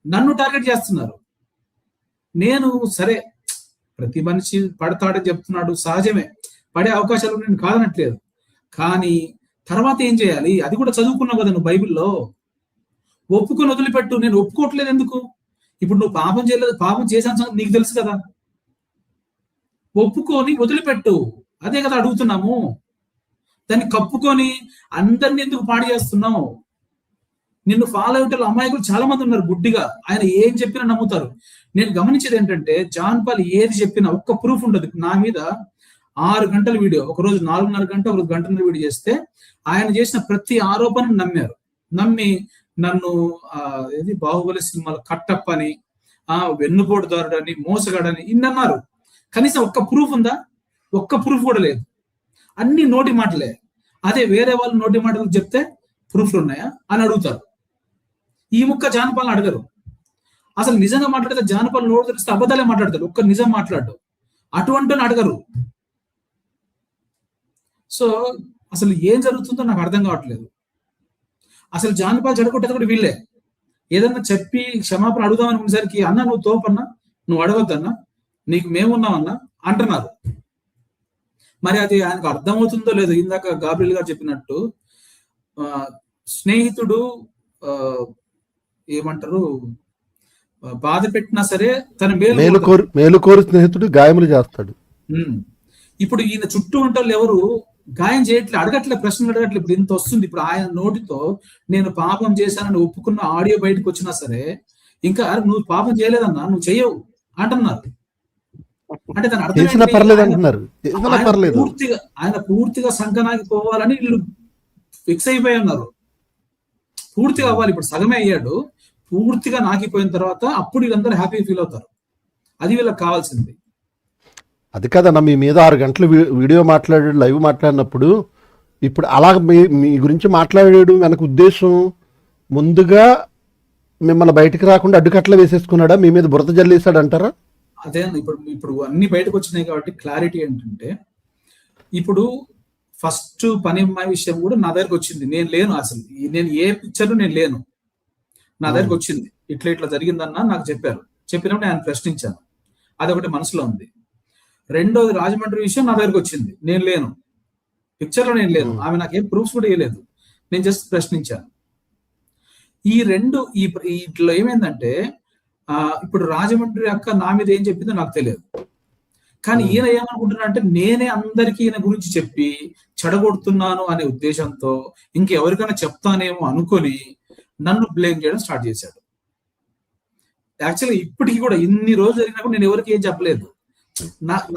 నన్ను టార్గెట్ చేస్తున్నారు. నేను సరే, ప్రతి మనిషి పడతాడని చెప్తున్నాడు, సహజమే, పడే అవకాశాలు నేను కాదనట్లేదు. కానీ తర్వాత ఏం చేయాలి? అది కూడా చదువుకున్నావు కదా నువ్వు బైబిల్లో. ఒప్పుకొని వదిలిపెట్టు. నేను ఒప్పుకోవట్లేదు ఎందుకు? ఇప్పుడు నువ్వు పాపం చేయలేదు, పాపం చేశాను సంగతి నీకు తెలుసు కదా. ఒప్పుకొని వదిలిపెట్టు, అదే కదా అడుగుతున్నాము. దాన్ని కప్పుకొని అందరిని ఎందుకు పాడు చేస్తున్నావు? నిన్ను ఫాలో అయ్యేటోళ్ళు అమాయకులు చాలా మంది ఉన్నారు గుడ్డిగా. ఆయన ఏం చెప్పినా నమ్ముతారు. నేను గమనించేది ఏంటంటే, జాన్ పాల్ ఏది చెప్పినా ఒక్క ప్రూఫ్ ఉండదు. నా మీద 6 గంటల వీడియో, ఒకరోజు 4.5 గంట, ఒకరోజు 1 గంట వీడియో చేస్తే ఆయన చేసిన ప్రతి ఆరోపణను నమ్మారు. నమ్మి నన్ను బాహుబలి సినిమాలో కట్టప్ప అని, వెన్నుపోటుదారుడని, మోసగాడని ఇన్ని అన్నారు. కనీసం ఒక్క ప్రూఫ్ ఉందా? ఒక్క ప్రూఫ్ కూడా లేదు. అన్ని నోటి మాటలే. అదే వేరే వాళ్ళు నోటి మాటలు చెప్తే ప్రూఫ్లు ఉన్నాయా అని అడుగుతారు. ఈ ముక్క జాన్ పాల్ అడగరు. అసలు నిజంగా మాట్లాడితే జాన్ పాల్ నోరు తెరిస్తే అబద్ధాలే మాట్లాడతాడు, ఒక్క నిజం మాట్లాడు. అటువంటి అడగరు. సో అసలు ఏం జరుగుతుందో నాకు అర్థం కావట్లేదు. అసలు జాన్ పాల్ చెడగొట్టేది కూడా వీళ్ళే. ఏదన్నా చెప్పి క్షమాపణ అడుగుదాం అనుకునేసరికి, అన్న నువ్వు తోపన్నా, నువ్వు అడగొద్దన్నా, నీకు మేమున్నామన్నా అంటున్నారు. మరి అది ఆయనకు అర్థమవుతుందో లేదో. ఇందాక గాబ్రియల్ గారు చెప్పినట్టు స్నేహితుడు ఏమంటారు, బాధ పెట్టినా సరే తన మేలుకోరు స్నేహితుడు గాయములు చేస్తాడు. ఇప్పుడు ఈయన చుట్టూ ఉంటే ఎవరు గాయం చేయట్లే, అడగట్లే, ప్రశ్నలు అడగట్లే. ఇప్పుడు ఇంత వస్తుంది. ఇప్పుడు ఆయన నోటితో నేను పాపం చేశానని ఒప్పుకున్న ఆడియో బయటకు వచ్చినా సరే, ఇంకా నువ్వు పాపం చేయలేదన్నా, నువ్వు చెయ్యవు అంటున్నారు. అంటే దాని అర్థం ఆయన పూర్తిగా సంకనాకి పోవాలని వీళ్ళు ఫిక్స్ అయిపోయి ఉన్నారు. పూర్తిగా అవ్వాలి. ఇప్పుడు సగమే అయ్యాడు, పూర్తిగా నాకిపోయిన తర్వాత అప్పుడు వీళ్ళందరూ హ్యాపీ ఫీల్ అవుతారు. అది వీళ్ళకి కావాల్సింది. అది కదన్నా, మీ మీద 6 గంటలు వీడియో మాట్లాడాడు, లైవ్ మాట్లాడినప్పుడు. ఇప్పుడు అలా మీ గురించి మాట్లాడాడు, వెనక ఉద్దేశం ముందుగా మిమ్మల్ని బయటకు రాకుండా అడ్డుకట్ల వేసేసుకున్నాడా, మీ మీద బురద జల్లేసాడు అంటారా? అదే ఇప్పుడు అన్ని బయటకు వచ్చినాయి కాబట్టి క్లారిటీ ఏంటంటే, ఇప్పుడు ఫస్ట్ పని అమ్మాయి విషయం కూడా నా దగ్గరకు వచ్చింది. నేను లేను, అసలు నేను ఏ పిక్చర్ నేను లేను. నా దగ్గరకు వచ్చింది, ఇట్లా జరిగిందన్నా నాకు చెప్పారు. చెప్పినప్పుడు ఆయన ప్రశ్నించాను, అదొకటి మనసులో ఉంది. రెండోది రాజమండ్రి విషయం నా దగ్గరకు వచ్చింది, నేను లేను, పిక్చర్ లో నేను లేను. ఆమె నాకేం ప్రూఫ్స్ కూడా ఇవ్వలేదు, నేను జస్ట్ ప్రశ్నించాను. ఈ రెండు ఇట్లా ఏమైందంటే, ఇప్పుడు రాజమండ్రి అక్క నా మీద ఏం చెప్పిందో నాకు తెలియదు. కానీ ఈయన ఏమనుకుంటున్నా అంటే, నేనే అందరికీ ఈయన గురించి చెప్పి చెడగొడుతున్నాను అనే ఉద్దేశంతో ఇంకెవరికైనా చెప్తానేమో అనుకొని నన్ను బ్లేమ్ చేయడం స్టార్ట్ చేశాడు. యాక్చువల్గా ఇప్పటికీ కూడా ఇన్ని రోజులు జరిగినప్పుడు నేను ఎవరికి ఏం చెప్పలేదు.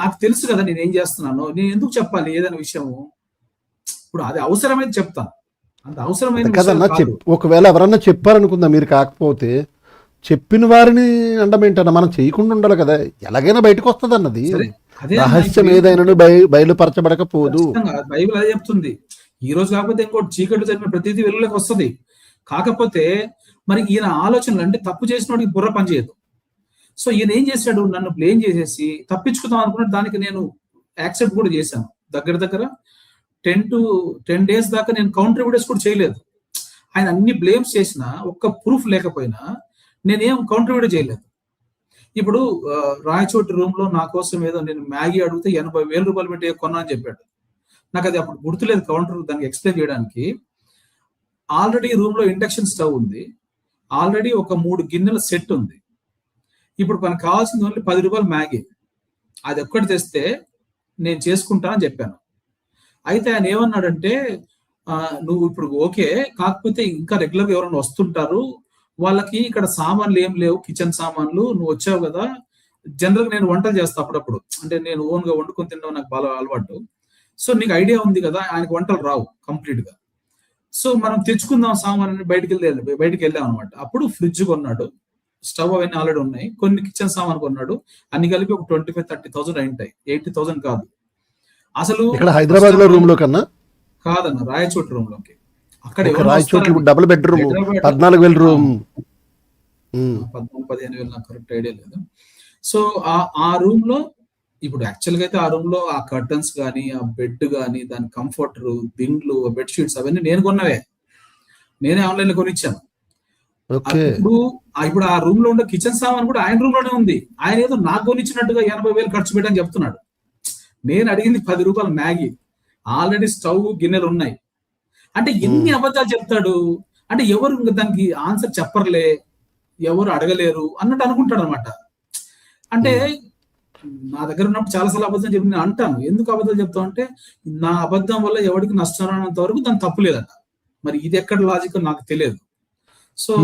నాకు తెలుసు కదా నేను ఏం చేస్తున్నాను, నేను ఎందుకు చెప్పాలి ఏదైనా విషయము. ఇప్పుడు అది అవసరమైతే చెప్తాను, అంత అవసరమైన కదన్నా. ఒకవేళ ఎవరన్నా చెప్పారనుకుందా, మీరు కాకపోతే చెప్పిన వారిని అండమేంటన్నా, మనం చేయకుండా ఉండాలి కదా. ఎలాగైనా బయటకు వస్తుంది అన్నది రహస్యం, ఏదైనా బయలుపరచబడకపోదు. బైబిల్ అదే చెప్తుంది. ఈ రోజు కాకపోతే ఇంకోటి, చీకట్లు జరిగిన ప్రతిదీ వెలుగులోకి వస్తుంది. కాకపోతే మరి ఈయన ఆలోచనలు అంటే తప్పు చేసిన వాడికి బుర్ర పనిచేయదు. సో ఈయన ఏం చేశాడు, నన్ను బ్లేమ్ చేసేసి తప్పించుకుందాం అనుకున్నాడు. దానికి నేను యాక్సెప్ట్ కూడా చేశాను. దగ్గర 10 days దాకా నేను కౌంటర్ వీడియోస్ కూడా చేయలేదు. ఆయన అన్ని బ్లేమ్స్ చేసినా, ఒక్క ప్రూఫ్ లేకపోయినా నేనేం కౌంటర్ వీడియో చేయలేదు. ఇప్పుడు రాయచోటి రూమ్ లో నా కోసం ఏదో నేను మ్యాగీ అడిగితే 80,000 రూపాయలు పెట్టి కొన్నా అని చెప్పాడు. నాకు అది అప్పుడు గుర్తులేదు కౌంటర్ దానికి ఎక్స్ప్లెయిన్ చేయడానికి. ఆల్రెడీ రూమ్ లో ఇండక్షన్ స్టవ్ ఉంది, ఆల్రెడీ ఒక 3 గిన్నెల సెట్ ఉంది. ఇప్పుడు మనకు కావాల్సింది ఓన్లీ 10 రూపాయలు మ్యాగీ, అది ఒక్కటి తెస్తే నేను చేసుకుంటా అని చెప్పాను. అయితే ఆయన ఏమన్నాడంటే, నువ్వు ఇప్పుడు ఓకే, కాకపోతే ఇంకా రెగ్యులర్గా ఎవరైనా వస్తుంటారు, వాళ్ళకి ఇక్కడ సామాన్లు ఏం లేవు, కిచెన్ సామాన్లు, నువ్వు వచ్చావు కదా, జనరల్గా నేను వంటలు చేస్తా అప్పుడప్పుడు, అంటే నేను ఓన్ గా వండుకొని తినడం నాకు బాగా అలవాటు. సో నీకు ఐడియా ఉంది కదా, ఆయనకు వంటలు రావు కంప్లీట్ గా. సో మనం తెచ్చుకుందాం సామాన్ అని బయటికి వెళ్ళాం అనమాట. అప్పుడు ఫ్రిడ్జ్ కొన్నాడు, స్టవ్ అవన్నీ ఆల్రెడీ ఉన్నాయి, కొన్ని కిచెన్ సామాన్ కొన్నాడు, అన్ని కలిపి ఒక 25,000-30,000 అయింటాయి, 80,000 కాదు. అసలు ఇక్కడ హైదరాబాద్ లో రూమ్ లో కన్నా కాదన్న, రాయచోటి రూమ్ లోకి. అక్కడ రాయచోటి డబుల్ బెడ్రూమ్ 14,000 రూమ్, 14,000-15,000 నాకు కరెక్ట్ ఐడియా లేదు. సో ఆ రూమ్ లో ఇప్పుడు యాక్చువల్ గా అయితే ఆ రూమ్ లో ఆ కర్టన్స్ గానీ, ఆ బెడ్ గానీ, దాని కంఫర్టర్, దిండ్లు, బెడ్షీట్స్ అవన్నీ నేను కొన్నవే, నేనే ఆన్లైన్ లో కొనిచ్చాను. ఇప్పుడు ఆ రూమ్ లో ఉండే కిచెన్ సామాన్ కూడా ఆయన రూమ్ లోనే ఉంది. ఆయన ఏదో నాకు కొనిచ్చినట్టుగా 80,000 ఖర్చు పెట్టని చెప్తున్నాడు. నేను అడిగింది 10 రూపాయలు మ్యాగీ, ఆల్రెడీ స్టవ్ గిన్నెలు ఉన్నాయి. అంటే ఎన్ని అబద్ధాలు చెప్తాడు అంటే, ఎవరు దానికి ఆన్సర్ చెప్పర్లే, ఎవరు అడగలేరు అన్నట్టు అనుకుంటాడు అనమాట. అంటే నా దగ్గర ఉన్నప్పుడు చాలాసార్లు అబద్ధం చెప్పి నేను అంటాను, ఎందుకు అబద్ధాలు చెప్తావు అంటే, నా అబద్ధం వల్ల ఎవరికి నష్టం రానంత వరకు దాని తప్పు లేదట. మరి ఇది ఎక్కడ లాజిక్ నాకు తెలియదు. సో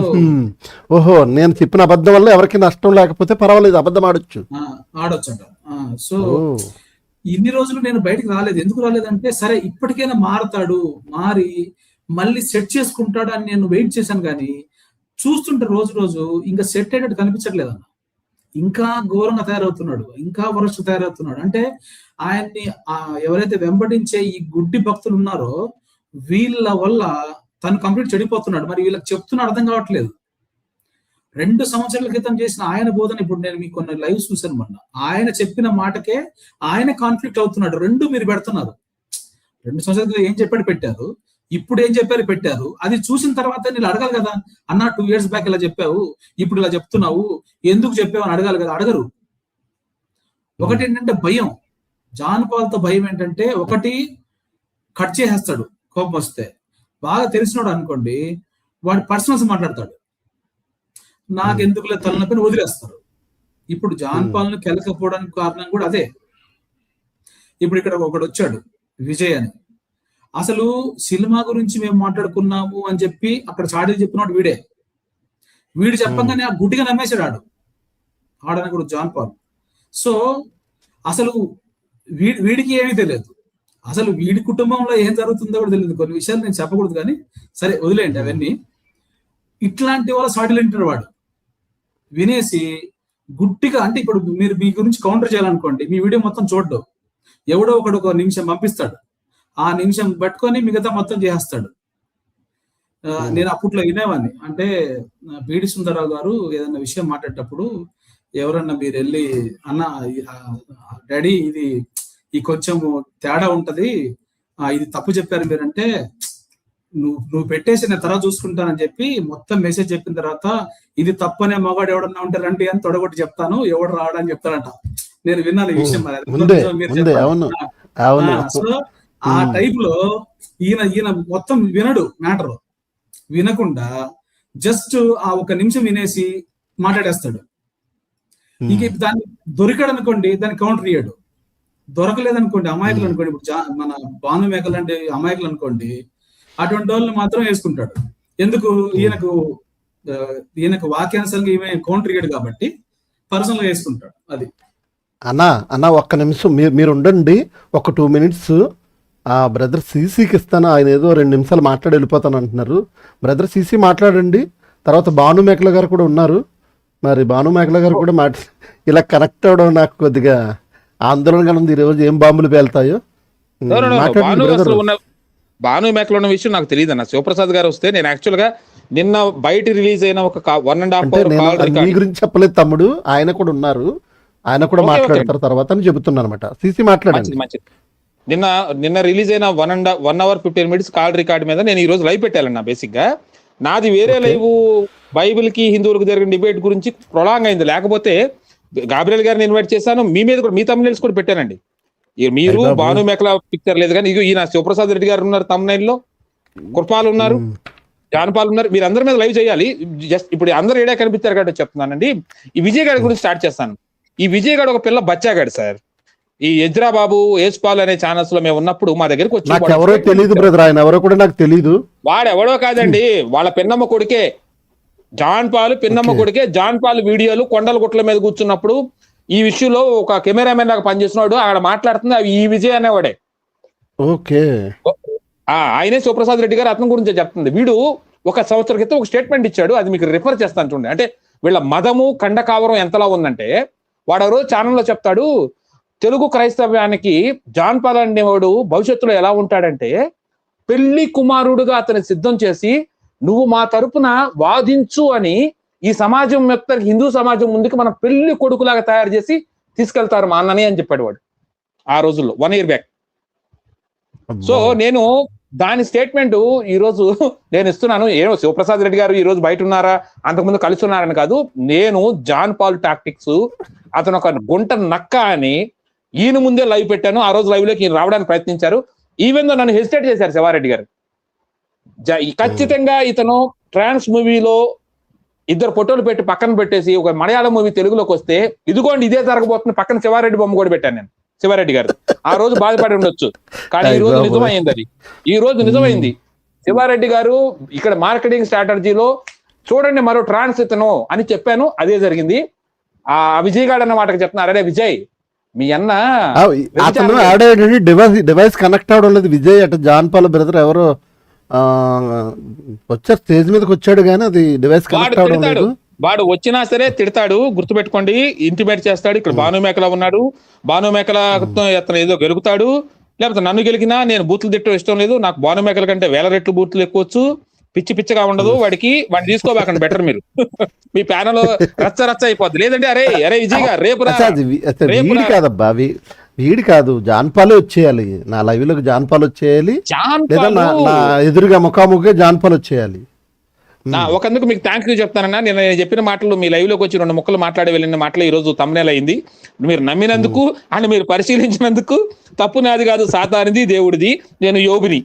ఓహో, నేను చెప్పిన అబద్ధం వల్ల ఎవరికి నష్టం లేకపోతే పర్వాలేదు, అబద్ధం ఆడొచ్చు అంట. సో ఇన్ని రోజులు నేను బయటకు రాలేదు. ఎందుకు రాలేదంటే, సరే ఇప్పటికైనా మారతాడు, మారి మళ్ళీ సెట్ చేసుకుంటాడు అని నేను వెయిట్ చేశాను. కానీ చూస్తుంటే రోజు ఇంకా సెట్ అయ్యేటట్టు కనిపించట్లేదన్న. ఇంకా ఘోరంగా తయారవుతున్నాడు, ఇంకా వరస్ట్ తయారవుతున్నాడు. అంటే ఆయన్ని ఎవరైతే వెంబడించే ఈ గుడ్డి భక్తులు ఉన్నారో వీళ్ళ వల్ల తను కంప్లీట్ చెడిపోతున్నాడు. మరి వీళ్ళకి చెప్తున్నా అర్థం కావట్లేదు. 2 సంవత్సరాల క్రితం చేసిన ఆయన బోధన ఇప్పుడు నేను మీకు కొన్ని లైవ్ చూశాను మొన్న. ఆయన చెప్పిన మాటకే ఆయన కాన్ఫ్లిక్ట్ అవుతున్నాడు. 2 మీరు పెడుతున్నారు. 2 సంవత్సరాల క్రితం ఏం చెప్పాడు పెట్టారు, ఇప్పుడు ఏం చెప్పారు పెట్టారు. అది చూసిన తర్వాత నేను అడగాలి కదా, అన్న 2 years బ్యాక్ ఇలా చెప్పావు, ఇప్పుడు ఇలా చెప్తున్నావు, ఎందుకు చెప్పావు అని అడగాలి కదా. అడగరు. ఒకటి ఏంటంటే భయం, జాన్ పాల్తో భయం ఏంటంటే, ఒకటి కట్ చేసేస్తాడు కోపం వస్తే. బాగా తెలిసినాడు అనుకోండి, వాడి పర్సనల్స్ మాట్లాడతాడు, నాకెందుకులే తలనొప్పిని వదిలేస్తారు. ఇప్పుడు జాన్ పాల్ను కెలకపోవడానికి కారణం కూడా అదే. ఇప్పుడు ఇక్కడ ఒకడు వచ్చాడు విజయ్ అని, అసలు సినిమా గురించి మేము మాట్లాడుకున్నాము అని చెప్పి అక్కడ చాడీలు చెప్పినాడు వీడే. వీడు చెప్పంగానే ఆ గుడ్డిగా నమ్మేశాడు ఆడని కూడా జాన్ పాల్. సో అసలు వీడికి ఏమీ తెలియదు, అసలు వీడి కుటుంబంలో ఏం జరుగుతుందో కూడా తెలియదు. కొన్ని విషయాలు నేను చెప్పకూడదు కానీ సరే వదిలేయండి అవన్నీ. ఇట్లాంటి వాళ్ళ సాటిలు వింటాడు వాడు, వినేసి గుట్టిగా. అంటే ఇప్పుడు మీరు మీ గురించి కౌంటర్ చేయాలనుకోండి, మీ వీడియో మొత్తం చూడడు, ఎవడో ఒకడు ఒక నిమిషం పంపిస్తాడు, ఆ నిమిషం పట్టుకొని మిగతా మొత్తం చేసేస్తాడు. నేను అప్పట్లో వినేవాడిని, అంటే బీడి సుందరరావు గారు ఏదన్నా విషయం మాట్లాడేటప్పుడు ఎవరన్నా మీరు వెళ్ళి, అన్న డాడీ ఇది ఈ కొంచెం తేడా ఉంటది, ఇది తప్పు చెప్పారు మీరంటే, నువ్వు పెట్టేసి నేను తర్వాత చూసుకుంటానని చెప్పి మొత్తం మెసేజ్ చెప్పిన తర్వాత, ఇది తప్పనే మగాడు ఎవడన్నా ఉంటే రండి అని తొడగొట్టి చెప్తాను, ఎవడు రావడని చెప్తాడంట. నేను విన్నాను ఈ విషయం. సో ఆ టైప్ లో ఈయన మొత్తం వినడు, మ్యాటర్ వినకుండా జస్ట్ ఆ 1 నిమిషం వినేసి మాట్లాడేస్తాడు. ఇంక దాన్ని దొరికాడు అనుకోండి, దాన్ని కౌంటర్ ఇయ్యాడు. దొరకలేదనుకోండి, అమాయకులు అనుకోండి, ఇప్పుడు మన భాను మేకలు అంటే అమాయకులు అనుకోండి, అటువంటి వాళ్ళని మాత్రం వేసుకుంటాడు. ఎందుకు, ఈయనకు వాక్యానుసంగా ఈమె కౌంటర్ ఇయ్యాడు కాబట్టి పర్సనల్ గా వేసుకుంటాడు. అది అన్న 1 నిమిషం మీరు ఉండండి, ఒక 2 minutes ఆ బ్రదర్ సీసీకి ఇస్తాను. ఆయన ఏదో 2 నిమిషాలు మాట్లాడి వెళ్ళిపోతాను అంటున్నారు. బ్రదర్ సీసీ మాట్లాడండి. తర్వాత భాను మేకల గారు కూడా ఉన్నారు. మరి భాను మేకల గారు కూడా ఇలా కనెక్ట్ అవ్వడం నాకు కొద్దిగా ఆందోళనగా ఉంది. ఈరోజు ఏం బాంబులు పేలుతాయో. భాను మేకలు ఉన్న విషయం నాకు తెలియదు అన్న. శివప్రసాద్ గారు వస్తే నేను యాక్చువల్ గా నిన్న బయట రిలీజ్ అయిన ఒక 1.5 hour మీ గురించి చెప్పలేదు తమ్ముడు, ఆయన కూడా ఉన్నారు, ఆయన కూడా మాట్లాడతారు తర్వాత అని చెబుతున్నాను అనమాట. సీసీ మాట్లాడండి. నిన్న రిలీజ్ అయిన 1 hour 15 minutes కాల్ రికార్డ్ మీద నేను ఈ రోజు లైవ్ పెట్టాలన్నా. బేసిక్ గా నాది వేరే లైవ్, బైబిల్ కి హిందువులకు జరిగిన డిబేట్ గురించి ప్రొలాంగ్ అయింది. లేకపోతే గాబ్రియల్ గారిని ఇన్వైట్ చేశాను, మీ మీద కూడా మీ తమ్నైల్స్ కూడా పెట్టానండి. మీరు అయ్య బాబోయ్. భాను మేకల పిక్చర్ లేదు కానీ ఈయన శివప్రసాద్ రెడ్డి గారు ఉన్నారు తమ్నైల్లో, కృపాలు ఉన్నారు, జానపాల్ ఉన్నారు. మీరు అందరి మీద లైవ్ చేయాలి. జస్ట్ ఇప్పుడు అందరు ఏడా కనిపించారు కాబట్టి చెప్తున్నానండి. ఈ విజయ్ గారి గురించి స్టార్ట్ చేస్తాను. ఈ విజయ్ గారు ఒక పిల్ల బచ్చాగాడు సార్. ఈ ఎజ్రా బాబు ఏస్పాల్ అనే ఛానల్స్ లో మేము ఉన్నప్పుడు మా దగ్గరికి వచ్చి నాకు ఎవరో తెలియదు బ్రదర్, ఆయన ఎవరో కూడా నాకు తెలియదు. వాడు ఎవడో కాదండి, వాళ్ళ పిన్నమ్మ కొడుకే జాన్ పాల్, పిన్నమ్మ కొడుకే. జాన్ పాల్ వీడియోలు కొండల గుట్ల మీద కూర్చున్నప్పుడు ఈ విషయంలో ఒక కెమెరామెన్ లాగా పనిచేస్తున్నాడు, అక్కడ మాట్లాడుతుంది అవి ఈ విజయ్ అనేవాడే. ఓకే, ఆయనే శివప్రసాద్ రెడ్డి గారు అతని గురించి చెప్తుంది. వీడు ఒక సంవత్సరం క్రితం ఒక స్టేట్మెంట్ ఇచ్చాడు, అది మీకు రిఫర్ చేస్తాను చూడండి. అంటే వీళ్ళ మదము కండకావరం ఎంతలా ఉందంటే, వాడు రోజు ఛానల్లో చెప్తాడు, తెలుగు క్రైస్తవ్యానికి జాన్ పాల్ అనేవాడు భవిష్యత్తులో ఎలా ఉంటాడంటే, పెళ్లి కుమారుడుగా అతని సిద్ధం చేసి నువ్వు మా తరపున వాదించు అని ఈ సమాజం మొత్తం హిందూ సమాజం ముందుకు మన పెళ్లి కొడుకులాగా తయారు చేసి తీసుకెళ్తారు మా అన్నని అని చెప్పాడు వాడు ఆ రోజుల్లో, 1 year బ్యాక్. సో నేను దాని స్టేట్మెంట్ ఈ రోజు నేను ఇస్తున్నాను. ఏమో శివప్రసాద్ రెడ్డి గారు ఈ రోజు బయట ఉన్నారా, అంతకుముందు కలిసి ఉన్నారని కాదు. నేను జాన్ పాల్ టాక్టిక్స్, అతను ఒక గుంట నక్క అని ఈయన ముందే లైవ్ పెట్టాను. ఆ రోజు లైవ్ లోకి ఈయన రావడానికి ప్రయత్నించారు. ఈవెన్ దో నన్ను హెసిటేట్ చేశారు శివారెడ్డి గారు. ఖచ్చితంగా ఇతను ట్రాన్స్ మూవీలో 2 ఫోటోలు పెట్టి పక్కన పెట్టేసి ఒక మలయాళం మూవీ తెలుగులోకి వస్తే ఇదిగోండి ఇదే జరగబోతుంది పక్కన శివారెడ్డి బొమ్మ కూడా పెట్టాను నేను. శివారెడ్డి గారు ఆ రోజు బాధపడి ఉండొచ్చు, కానీ ఈ రోజు నిజమైంది. అది ఈ రోజు నిజమైంది. శివారెడ్డి గారు ఇక్కడ మార్కెటింగ్ స్ట్రాటజీలో చూడండి మరో ట్రాన్స్ ఇతను అని చెప్పాను, అదే జరిగింది. ఆ విజయ్ గారు అన్న మాటకి చెప్తున్నారు, అరే విజయ్ మీ అన్న అతను ఆడాడు, డివైస్ కనెక్ట్ అవడం లేదు. విజయ్ అటు జాన్ పాల్ బ్రదర్ ఎవరో వచ్చారు, స్టేజ్ మీదకి వచ్చాడు కానీ అది డివైస్ కనెక్ట్ అవడం లేదు. వాడు వచ్చినా సరే తిడతాడు, గుర్తుపెట్టుకోండి, ఇంటిమేట్ చేస్తాడు. ఇక్కడ భాను మేకల ఉన్నాడు, భాను మేకల అతను ఏదో గెలుగుతాడు, లేకపోతే నన్ను గెలిగినా నేను బూతులు తిట్టడం ఇష్టం లేదు, నాకు భాను మేకల కంటే 1000 రెట్లు బూతులు ఎక్కువచ్చు, పిచ్చి పిచ్చిగా ఉండదు వాడిని తీసుకోబాకండి బెటర్. మీరు మీ ప్యానల్ రచ్చ రచ్చ అయిపోద్ది. లేదంటే అరే అరే విజయ్ గారు రేపు వీడి కాదబ్బా, వీడి కాదు, జాన్పాలే వచ్చేయాలి నా లైవ్ లోకి, జాన్పాల్ వచ్చేయాలి, లేదా నా ఎదురుగా ముఖాముఖిగా జాన్పాల్ వచ్చేయాలి. ఒకందుకు మీకు థ్యాంక్ యూ చెప్తానన్నా. నేను చెప్పిన మాటలు మీ లైవ్ లోకి వచ్చి 2 ముక్కలు మాట్లాడి వెళ్ళిన మాటలు ఈ రోజు థంబ్నెయిల్ అయింది. మీరు నమ్మినందుకు అండ్ మీరు పరిశీలించినందుకు తప్పు నాది కాదు, సాతానిది దేవుడిది, నేను యోగుని.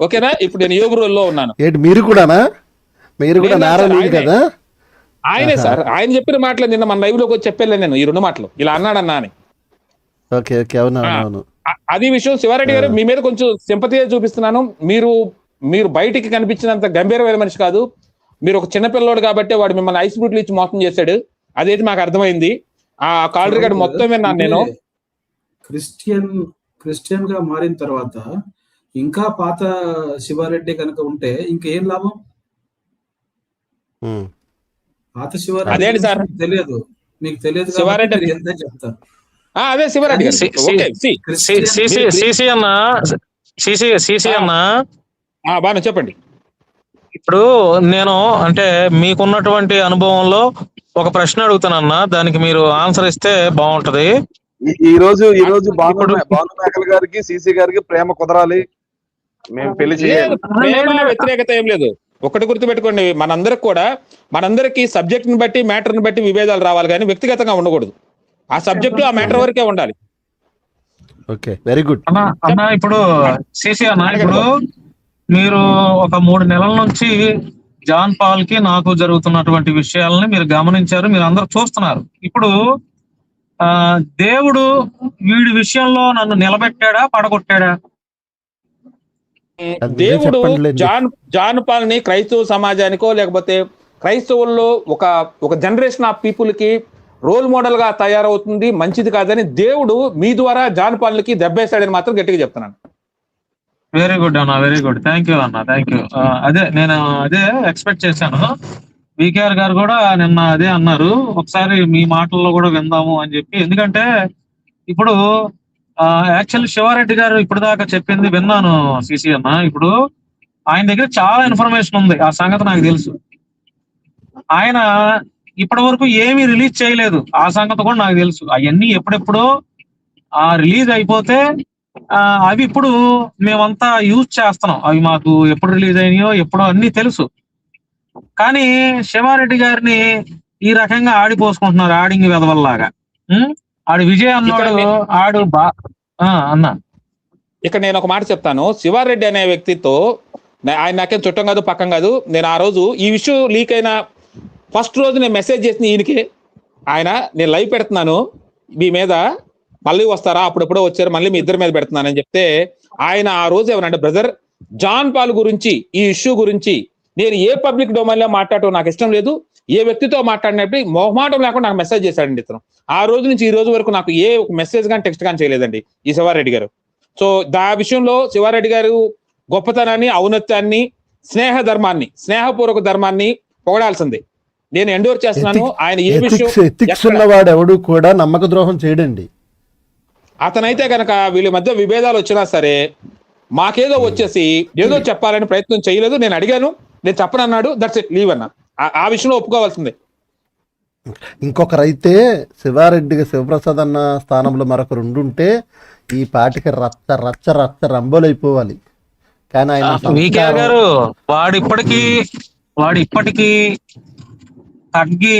ఓకేనా? ఇప్పుడు నేను యోగు రోల్లో ఉన్నాను. ఏంటి మీరు కూడానా? మీరు కూడా నారాయణ కదా? ఆయనే సార్, ఆయన చెప్పిన మాటలు నిన్న మన లైవ్ లోకి వచ్చి చెప్పాను నేను ఈ 2 మాటలు ఇలా అన్నాడన్నా అని. ఓకే ఓకే, అవును. అది విషయం. శివారెడ్డి గారు మీ మీద కొంచెం సింపతి చూపిస్తున్నాను. మీరు బయటికి కనిపించినంత గంభీరమైన మనిషి కాదు. మీరు ఒక చిన్నపిల్లోడు కాబట్టి వాడు మిమ్మల్ని ఐస్ బూట్లు ఇచ్చి మోసం చేశాడు, అదైతే మాకు అర్థమైంది. ఆ కాల్ రికార్డ్ మొత్తం విన్నాను నేను. క్రిస్టియన్ గా మారిన తర్వాత ఇంకా పాత శివారెడ్డి కనుక ఉంటే ఇంకేం లాభం? పాత శివారెడ్డి తెలియదు, మీకు తెలియదు. శివారెడ్డి చెప్తారు అదే శివారెడ్డి బాగా చెప్పండి. ఇప్పుడు నేను అంటే మీకున్నటువంటి అనుభవంలో ఒక ప్రశ్న అడుగుతానన్నా, దానికి మీరు ఆన్సర్ ఇస్తే బాగుంటది. ఈ రోజు భాను మేకల గారికి సిసి గారికి ప్రేమ కుదరాలి, మేము పెళ్లి చేయాలి. వ్యతిరేకత ఏం లేదు. ఒకటి గుర్తుపెట్టుకోండి, మనందరికి సబ్జెక్ట్ ని బట్టి మ్యాటర్ ని బట్టి విభేదాలు రావాలి, కానీ వ్యక్తిగతంగా ఉండకూడదు. ఆ సబ్జెక్ట్ ఆ మ్యాటర్ వరకే ఉండాలి. ఓకే, వెరీ గుడ్ అన్నా. ఇప్పుడు సిసి అన్న, ఇప్పుడు మీరు ఒక 3 నెలల నుంచి జాన్ పాల్ కి నాకు జరుగుతున్నటువంటి విషయాలని మీరు గమనించారు, మీరు అందరూ చూస్తున్నారు. ఇప్పుడు దేవుడు వీడి విషయంలో నన్ను నిలబెట్టాడా పడగొట్టాడా? దేవుడు జాన్ పాల్ ని క్రైస్తవ సమాజానికో లేకపోతే క్రైస్తవుల్లో ఒక జనరేషన్ ఆఫ్ పీపుల్ కి రోల్ మోడల్ గా తయారవుతుంది, మంచిది కాదని దేవుడు మీ ద్వారా జాన్ పాల్ కి దెబ్బేస్తాడని మాత్రం గట్టిగా చెప్తున్నాను. వెరీ గుడ్ అన్న, వెరీ గుడ్, థ్యాంక్ యూ అన్న, థ్యాంక్ యూ. నేను అదే ఎక్స్పెక్ట్ చేశాను. వికేఆర్ గారు కూడా నిన్న అదే అన్నారు, ఒకసారి మీ మాటల్లో కూడా విందాము అని చెప్పి. ఎందుకంటే ఇప్పుడు యాక్చువల్ శివారెడ్డి గారు ఇప్పుడు దాకా చెప్పింది విన్నాను సిసి అన్న. ఇప్పుడు ఆయన దగ్గర చాలా ఇన్ఫర్మేషన్ ఉంది, ఆ సంగతి నాకు తెలుసు. ఆయన ఇప్పటి వరకు ఏమీ రిలీజ్ చేయలేదు, ఆ సంగతి కూడా నాకు తెలుసు. అవన్నీ ఎప్పుడెప్పుడో రిలీజ్ అయిపోతే అవి ఇప్పుడు మేమంతా యూజ్ చేస్తున్నాం. అవి మాకు ఎప్పుడు రిలీజ్ అయినాయో ఎప్పుడో అన్ని తెలుసు. కానీ శివారెడ్డి గారిని ఈ రకంగా ఆడిపోసుకుంటున్నారు ఆడింగి వెదవల్లాగా. ఆడు విజయ్ అన్నాడు ఆడు అన్నా. ఇక్కడ నేను ఒక మాట చెప్తాను. శివారెడ్డి అనే వ్యక్తితో ఆయన నాకేం చుట్టం కాదు, పక్కం కాదు. నేను ఆ రోజు ఈ విషయం లీక్ అయిన ఫస్ట్ రోజు నేను మెసేజ్ చేసిన ఈయనకి, నేను లైవ్ పెడుతున్నాను మీ మీద, మళ్ళీ వస్తారా, అప్పుడెప్పుడో వచ్చారు, మళ్ళీ మీ ఇద్దరి మీద పెడుతున్నానని చెప్తే ఆయన ఆ రోజు ఏమనంటే, బ్రదర్ జాన్ పాల్ గురించి ఈ ఇష్యూ గురించి నేను ఏ పబ్లిక్ డొమైన్ లో మాట్లాడటం నాకు ఇష్టం లేదు, ఏ వ్యక్తితో మాట్లాడినప్పుడు మొహమాటం లేకుండా నాకు మెసేజ్ చేశాడండి ఇతను. ఆ రోజు నుంచి ఈ రోజు వరకు నాకు ఏ ఒక మెసేజ్ కానీ టెక్స్ట్ కానీ చేయలేదండి ఈ శివారెడ్డి గారు. సో ఆ విషయంలో శివారెడ్డి గారు గొప్పతనాన్ని, ఔన్నత్యాన్ని, స్నేహ ధర్మాన్ని, స్నేహపూర్వక ధర్మాన్ని పొగడాల్సిందే. నేను ఎండోర్ చేస్తున్నాను. ఆయన ఏ విషయం ఉన్నవాడు ఎవడు కూడా నమ్మక ద్రోహం చేయడండి. అతనైతే కనుక వీళ్ళ మధ్య విభేదాలు వచ్చినా సరే మాకేదో వచ్చేసి ఏదో చెప్పాలని ప్రయత్నం చేయలేదు. నేను అడిగాను, నేను చెప్పనన్నాడు, దట్స్ ఇట్, లీవ్ అన్నా. ఆ విషయంలో ఒప్పుకోవాల్సిందే. ఇంకొకరైతే శివప్రసాద్ అన్న స్థానంలో మరొకరు ఉండుంటే ఈ పాటికి రచ్చ రచ్చ రచ్చ రంబోలైపోవాలి. కానీ ఆయన గారు వాడు ఇప్పటికీ తగ్గి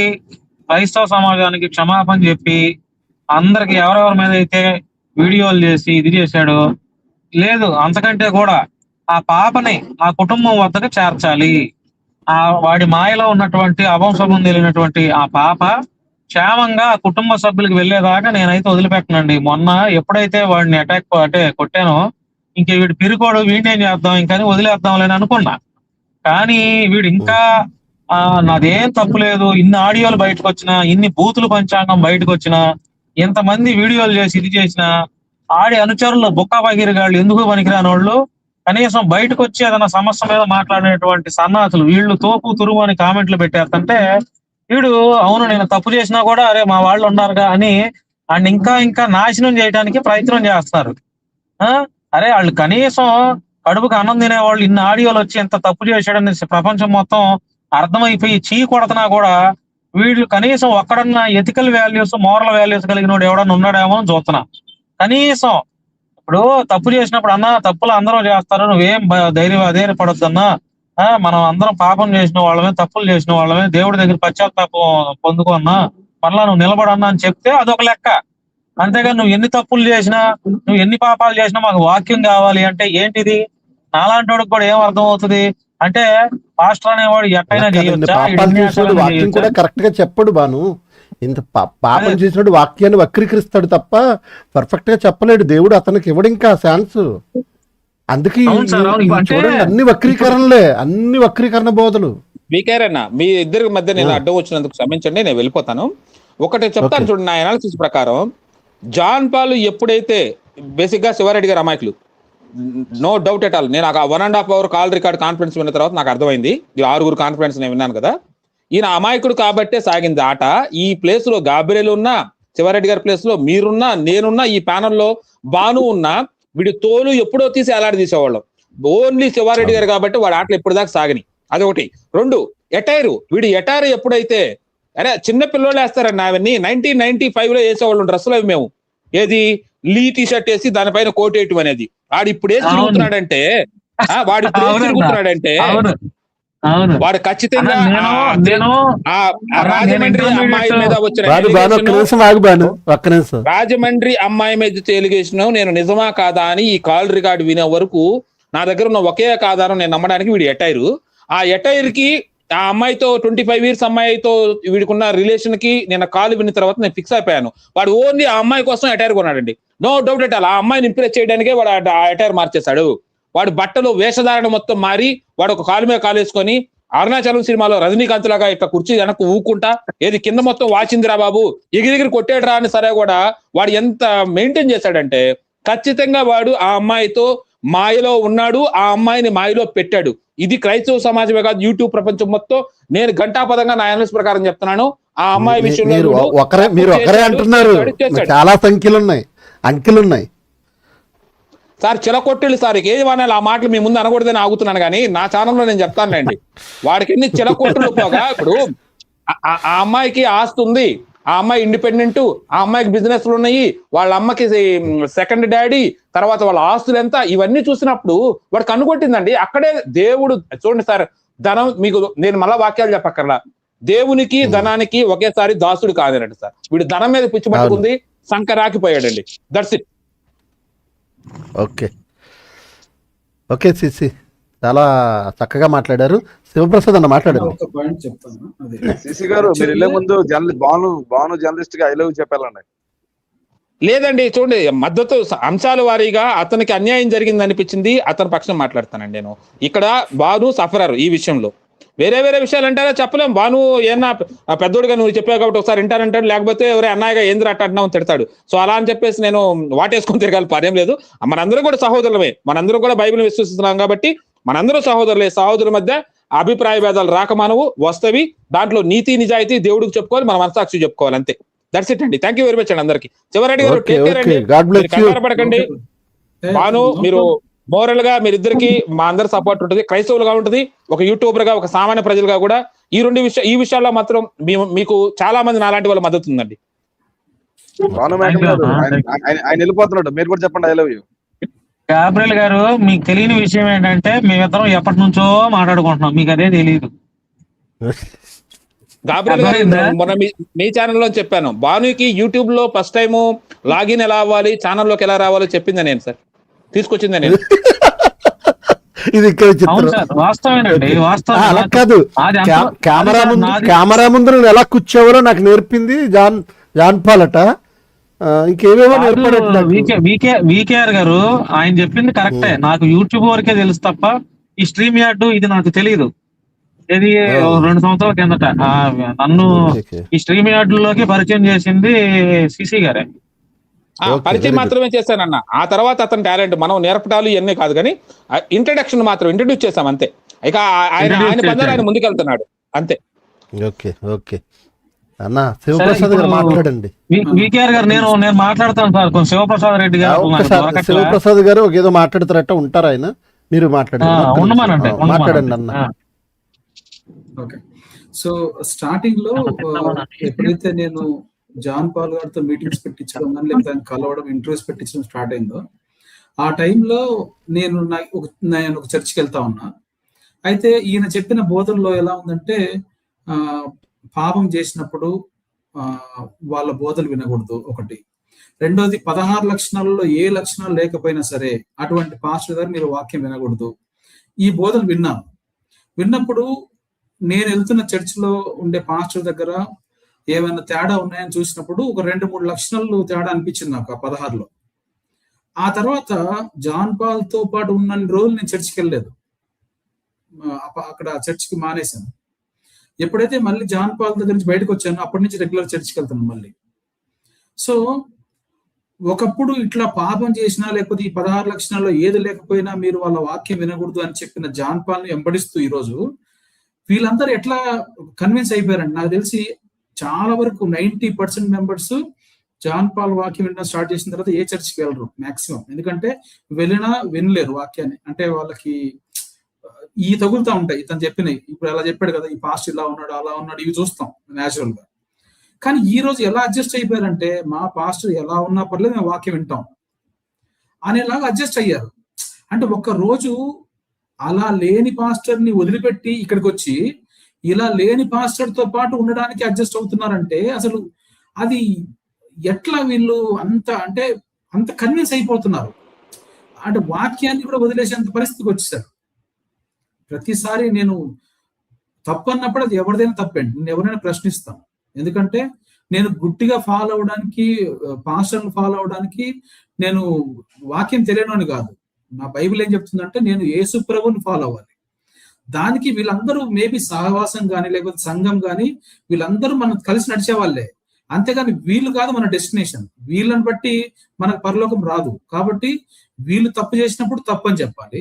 క్రైస్తవ సమాజానికి క్షమాపణ చెప్పి అందరికి ఎవరెవరి మీద అయితే వీడియోలు చేసి ఇది చేశాడు, లేదు అంతకంటే కూడా ఆ పాపని ఆ కుటుంబం వద్దకు చేర్చాలి. వాడి మాయలో ఉన్నటువంటి అవంశం తెలియనటువంటి ఆ పాప క్షేమంగా ఆ కుటుంబ సభ్యులకు వెళ్లేదాకా నేనైతే వదిలిపెట్టనండి. మొన్న ఎప్పుడైతే వాడిని కొట్టానో ఇంక వీడు పిరుకోడు, వీడినేం చేద్దాం ఇంకని వదిలేద్దాంలేని అనుకున్నా. కానీ వీడు ఇంకా నాదేం తప్పు లేదు, ఇన్ని ఆడియోలు బయటకు వచ్చినా, ఇన్ని బూతులు పంచాంగం బయటకు వచ్చినా, ఎంతమంది వీడియోలు చేసి ఇది చేసినా ఆడి అనుచరులు బుక్కా పగిరిగాళ్ళు ఎందుకు పనికిరాని వాళ్ళు కనీసం బయటకు వచ్చి ఏదైనా సమస్య మీద మాట్లాడేటువంటి సన్నాసులు వీళ్ళు తోపు తురుము అని కామెంట్లు పెట్టేస్తుంటే వీడు అవును నేను తప్పు చేసినా కూడా అరే మా వాళ్ళు ఉన్నారుగా అని అండ్ ఇంకా నాశనం చేయడానికి ప్రయత్నం చేస్తారు. అరే వాళ్ళు కనీసం కడుపుకు అన్నం తినేవాళ్ళు ఇన్ని ఆడియోలు వచ్చి ఎంత తప్పు చేశాడని ప్రపంచం మొత్తం అర్థమైపోయి చీ కొడుతున్నా కూడా వీళ్ళు కనీసం ఒక్కడన్నా ఎథికల్ వాల్యూస్, మోరల్ వాల్యూస్ కలిగినోడు ఎవడన్నా ఉన్నాడేమో అని చూస్తున్నా. కనీసం ఇప్పుడు తప్పు చేసినప్పుడు అన్నా తప్పులు అందరూ చేస్తారు, నువ్వేం ధైర్యపడొద్దన్నా, మనం అందరం పాపం చేసిన వాళ్ళమే, తప్పులు చేసిన వాళ్ళమే, దేవుడి దగ్గర పశ్చాత్తాపం పొందుకున్నా, మళ్ళా నువ్వు నిలబడన్నా అని చెప్తే అదొక లెక్క. అంతేగాని నువ్వు ఎన్ని తప్పులు చేసినా, నువ్వు ఎన్ని పాపాలు చేసినా మాకు వాక్యం కావాలి అంటే ఏంటిది? నాలాంటి వాడికి కూడా ఏం అర్థం అవుతుంది అంటే పాస్టర్ అనేవాడు ఎట్టయినా చేయొచ్చా? కరెక్ట్ గా చెప్పడు బాను. ఇంత పాపం చేసినట్టు వాక్యాన్ని వక్రీకరిస్తాడు తప్ప పర్ఫెక్ట్ గా చెప్పలేడు. దేవుడు అతనికి ఇవ్వడు ఇంకా ఛాన్స్. అందుకే చూడండి అన్ని వక్రీకరణ బోధలు. మీకేరన్నా మీ ఇద్దరి మధ్య నేను అడ్డం వచ్చినందుకు క్షమించండి, నేను వెళ్ళిపోతాను. ఒకటి చెప్తాను చూడండి, నా అనాలిసిస్ ప్రకారం జాన్ పాల్ ఎప్పుడైతే బేసిక్ గా శివారెడ్డి గారు అమాయకులు, నో డౌట్ ఎట్ ఆల్. నేను 1.5 hour కాల్ రికార్డ్ కాన్ఫరెన్స్ విన్న తర్వాత నాకు అర్థమైంది. ఈ 6 కాన్ఫరెన్స్ నేను విన్నాను కదా, ఈయన అమాయకుడు కాబట్టే సాగింది ఆట. ఈ ప్లేస్ లో గాబ్రియల్ ఉన్నా, శివారెడ్డి గారి ప్లేస్ లో మీరున్నా, నేనున్నా, ఈ ప్యానల్లో బాను ఉన్నా, వీడి తోలు ఎప్పుడో తీసి అలాంటి తీసేవాళ్ళం. ఓన్లీ శివారెడ్డి గారు కాబట్టి వాడి ఆటలు ఎప్పుడు దాకా సాగని. అదొకటి. 2 ఎటైరు, వీడి ఎటైరు ఎప్పుడైతే అరే చిన్న పిల్లలు వేస్తారన్న అవన్నీ 1995 లో వేసేవాళ్ళు డ్రెస్సులు అవి మేము, ఏది లీ టీ షర్ట్ వేసి దానిపైన కోట్ వేయటం అనేది. వాడు ఇప్పుడు ఏం తిరుగుతున్నాడంటే వాడు ఖచ్చితంగా రాజమండ్రి అమ్మాయి మీద వచ్చిన రాజమండ్రి అమ్మాయి మీద ఎలిగేషన్ నేను నిజమా కాదా అని ఈ కాల్ రికార్డు వినే వరకు నా దగ్గర ఉన్న ఒకే ఆధారం నేను నమ్మడానికి వీడి ఎటైరు. ఆ ఎటైర్ కి ఆ అమ్మాయితో 25 years అమ్మాయితో వీడికున్న రిలేషన్ కి నేను కాల్ విన్న తర్వాత నేను ఫిక్స్ అయిపోయాను. వాడు ఓన్లీ ఆ అమ్మాయి కోసం ఎటైర్ కొన్నాడండి. No doubt at all. ఆ అమ్మాయిని ఇంప్రెస్ చేయడానికే వాడు ఆ ఎటైర్ మార్చేశాడు. వాడు బట్టలు వేషధారణ మొత్తం మారి వాడు ఒక కాలు మీద కాలు వేసుకొని అరుణాచలం సినిమాలో రజనీకాంత్ లాగా ఇట్లా కుర్చీ వెనక్కు ఊకుంటా ఏది కింద మొత్తం వాచిందిరా బాబు ఎగిరిగిరి కొట్టాడు రా అని సరే కూడా వాడు ఎంత మెయింటైన్ చేశాడంటే ఖచ్చితంగా వాడు ఆ అమ్మాయితో మాయలో ఉన్నాడు, ఆ అమ్మాయిని మాయలో పెట్టాడు. ఇది క్రైస్తవ సమాజమే కాదు, యూట్యూబ్ ప్రపంచం మొత్తం. నేను గంటాపదంగా నా అనాలిసిస్ ప్రకారం చెప్తున్నాను. ఆ అమ్మాయి విషయంలో మీరు ఒకరే అంటున్నారు, చాలా సంఖ్యలు ఉన్నాయి, అంకెలు ఉన్నాయి సార్. చిలకొట్టులు సార్ ఏది వాడాలి ఆ మాటలు మీ ముందు అనకూడదని ఆగుతున్నాను కానీ నా ఛానల్లో నేను చెప్తానులేండి. వాడికి ఎన్ని చిలకొట్టులు పోగా ఇప్పుడు ఆ అమ్మాయికి ఆస్తి ఉంది, ఆ అమ్మాయి ఇండిపెండెంట్, ఆ అమ్మాయికి బిజినెస్లు ఉన్నాయి, వాళ్ళ అమ్మకి సెకండ్ డాడీ, తర్వాత వాళ్ళ ఆస్తులు ఎంత, ఇవన్నీ చూసినప్పుడు వాడికి అనుకొట్టిందండి. అక్కడే దేవుడు చూడండి సార్, ధనం మీకు నేను మళ్ళా వాక్యాలు చెప్పక్కర్లా, దేవునికి ధనానికి ఒకేసారి దాసుడు కాదనట్టు సార్. వీడు ధనం మీద పిచ్చి పట్టుకుంది, సంకరాకిపోయాడండి. That's it. ఓకే ఓకే సిసి, చాలా చక్కగా మాట్లాడారు. శివప్రసాద్ అన్న మాట్లాడారు. ఒక పాయింట్ చెప్తాను. అదే సిసి గారు మీరు వెళ్ళే ముందు భాను జర్నలిస్ట్ గా ఐ లవ్ చెప్పాలండి. లేదండి, చూడండి, మద్దతు అంశాల వారీగా అతనికి అన్యాయం జరిగింది అనిపించింది, అతని పక్షం మాట్లాడతానండి నేను. ఇక్కడ భాను సఫరర్ ఈ విషయంలో. వేరే వేరే విషయాలు అంటారా చెప్పలేం. భాను ఏమన్నా పెద్దోడుగా నువ్వు చెప్పావు కాబట్టి ఒకసారి వింటానంటాడు, లేకపోతే ఎవరే అన్నయ్యగా ఏంద్ర అంటున్నావు తిడతాడు. సో అలా అని చెప్పేసి నేను వాటేసుకొని తిరగాలి పనేం లేదు. మనందరం కూడా సహోదరులమే, మనందరం కూడా బైబిల్ విశ్వసిస్తున్నాం కాబట్టి మనందరూ సహోదరులే. సహోదరుల మధ్య అభిప్రాయ భేదాలు రాకమానవు, వస్తవి. దాంట్లో నీతి నిజాయితీ దేవుడికి చెప్పుకోవాలి, మన మనసాక్షి చెప్పుకోవాలి, అంతే. దట్స్ ఇట్ అండి. థ్యాంక్ యూ వెరీ మచ్ అండి అందరికి. చివరెడ్డి గారు టేక్ కేర్ అండి, కంగారు పడకండి. భాను మీరు మోరల్ గా మీరిద్దరికి మా అందరి సపోర్ట్ ఉంటుంది, క్రైస్తవులుగా ఉంటుంది, ఒక యూట్యూబర్ గా, ఒక సామాన్య ప్రజలుగా కూడా ఈ విషయాల్లో మాత్రం మీకు చాలా మంది నాలాంటి వాళ్ళ మద్దతు ఉందండి. భాను మేకల్ గారు ఆయన వెళ్ళిపోతున్నాడు, మీరు కూడా చెప్పండి ఐ లవ్ యూ. గాబ్రియల్ గారు, మీకు తెలియని విషయం ఏంటంటే మేమిద్దరం ఎప్పటి నుంచో మాట్లాడుకుంటున్నాం, మీకు అదే తెలియదు. గాబ్రియల్ గారు మొన్న మీ ఛానల్లో చెప్పాను, భానుకి యూట్యూబ్ లో ఫస్ట్ టైం లాగిన్ ఎలా అవ్వాలి, ఛానల్లోకి ఎలా రావాలో చెప్పింది నేను సార్, తీసుకొచ్చింది నేను. ఇది ఇక్కడ వాస్తవేనండి, అలా కాదు, కెమెరా ముందు నువ్వు ఎలా కూర్చోవాలో నాకు నేర్పింది జాన్ పాలట. ఇంకేమేమో వికేఆర్ గారు ఆయన చెప్పింది కరెక్టే. నాకు యూట్యూబ్ వరకే తెలుసు తప్ప ఈ స్ట్రీమ్ యార్డ్ ఇది నాకు తెలియదు. ఇది 2 సంవత్సరాల కిందట నన్ను ఈ స్ట్రీమ్ యార్డ్ లోకి పరిచయం చేసింది సిసి గారే. పరిచయం మాత్రమే చేశానన్న. ఆ తర్వాత అతని టాలెంట్ మనం నేర్పడాలు ఇవన్నీ కాదు, కానీ ఇంట్రడక్షన్ మాత్రం ఇంట్రడ్యూస్ చేసాం అంతే. ఇక ఆయన పద్ధతి ఆయన ముందుకెళ్తున్నాడు అంతే. ఓకే ఓకే అన్న, శివప్రసాద్ గారు మాట్లాడండి. వికేఆర్ గారు నేను మాట్లాడతాను సార్. కొంచెం శివప్రసాద్ రెడ్డి గారు, శివప్రసాద్ గారు ఏదో మాట్లాడతారట, ఉంటారు ఆయన, మీరు మాట్లాడండి. మాట్లాడండి అన్న. ఓకే, సో స్టార్టింగ్ లో ఎప్పుడైతే నేను జాన్ పాల్ గారితో మీటింగ్స్ పెట్టించడం కానీ, లేకపోతే ఆయన కలవడం, ఇంటర్వ్యూస్ పెట్టించడం స్టార్ట్ అయిందో, ఆ టైంలో నేను ఒక చర్చికి వెళ్తా ఉన్నా. అయితే ఈయన చెప్పిన బోధనలో ఎలా ఉందంటే, పాపం చేసినప్పుడు వాళ్ళ బోధలు వినకూడదు ఒకటి. రెండోది 16 లక్షణాలలో ఏ లక్షణాలు లేకపోయినా సరే అటువంటి పాస్టర్ గారు మీరు వాక్యం వినకూడదు. ఈ బోధలు విన్నప్పుడు నేను వెళ్తున్న చర్చిలో ఉండే పాస్టర్ దగ్గర ఏమైనా తేడా ఉన్నాయని చూసినప్పుడు ఒక 2-3 లక్షణాలు తేడా అనిపించింది నాకు ఆ 16లో. ఆ తర్వాత జాన్ పాల్ తో పాటు ఉన్న రోజులు నేను చర్చికి వెళ్ళలేదు, అక్కడ చర్చికి మానేశాను. ఎప్పుడైతే మళ్ళీ జాన్ పాల్ దగ్గర నుంచి బయటకు వచ్చానో అప్పటి నుంచి రెగ్యులర్ చర్చికి వెళ్తాను మళ్ళీ. సో ఒకప్పుడు ఇట్లా పాపం చేసినా, లేకపోతే ఈ 16 లక్షణాల్లో ఏది లేకపోయినా మీరు వాళ్ళ వాక్యం వినకూడదు అని చెప్పిన జాన్ పాల్ ని వెంబడిస్తూ ఈరోజు వీళ్ళందరూ ఎట్లా కన్విన్స్ అయిపోయారండి. నాకు తెలిసి చాలా వరకు 90% మెంబర్స్ జాన్ పాల్ వాక్యం వినడం స్టార్ట్ చేసిన తర్వాత ఏ చర్చికి వెళ్ళరు మాక్సిమం. ఎందుకంటే వెళ్ళినా వినలేరు వాక్యాన్ని. అంటే వాళ్ళకి ఈ తగులుతా ఉంటాయి, ఇతను చెప్పినవి. ఇప్పుడు అలా చెప్పాడు కదా, ఈ పాస్ట్ ఇలా ఉన్నాడు, అలా ఉన్నాడు, ఇవి చూస్తాం న్యాచురల్ గా. కానీ ఈ రోజు ఎలా అడ్జస్ట్ అయిపోయారంటే, మా పాస్టర్ ఎలా ఉన్నా పర్లేదు మేము వాక్యం వింటాం అనేలాగా అడ్జస్ట్ అయ్యారు. అంటే ఒక్క రోజు అలా లేని పాస్టర్ ని వదిలిపెట్టి ఇక్కడికి వచ్చి ఇలా లేని పాస్టర్ తో పాటు ఉండడానికి అడ్జస్ట్ అవుతున్నారంటే అసలు అది ఎట్లా వీళ్ళు అంత కన్విన్స్ అయిపోతున్నారు. అంటే వాక్యాన్ని కూడా వదిలేసేంత పరిస్థితికి వచ్చేసారు. ప్రతిసారి నేను తప్పు అన్నప్పుడు అది ఎవరిదైనా తప్పండి, నేను ఎవరైనా ప్రశ్నిస్తాను. ఎందుకంటే నేను గుట్టిగా ఫాలో అవడానికి, పాస్టర్ని ఫాలో అవడానికి నేను వాక్యం తెలియని కాదు. నా బైబిల్ ఏం చెప్తుందంటే నేను యేసు ప్రభువుని ఫాలో అవ్వాలి. దానికి వీళ్ళందరూ మేబీ సహవాసం కానీ లేకపోతే సంఘం కానీ వీళ్ళందరూ మనం కలిసి నడిచే వాళ్ళే, అంతేగాని వీళ్ళు కాదు మన డెస్టినేషన్. వీళ్ళని బట్టి మనకు పరలోకం రాదు. కాబట్టి వీళ్ళు తప్పు చేసినప్పుడు తప్పు అని చెప్పాలి,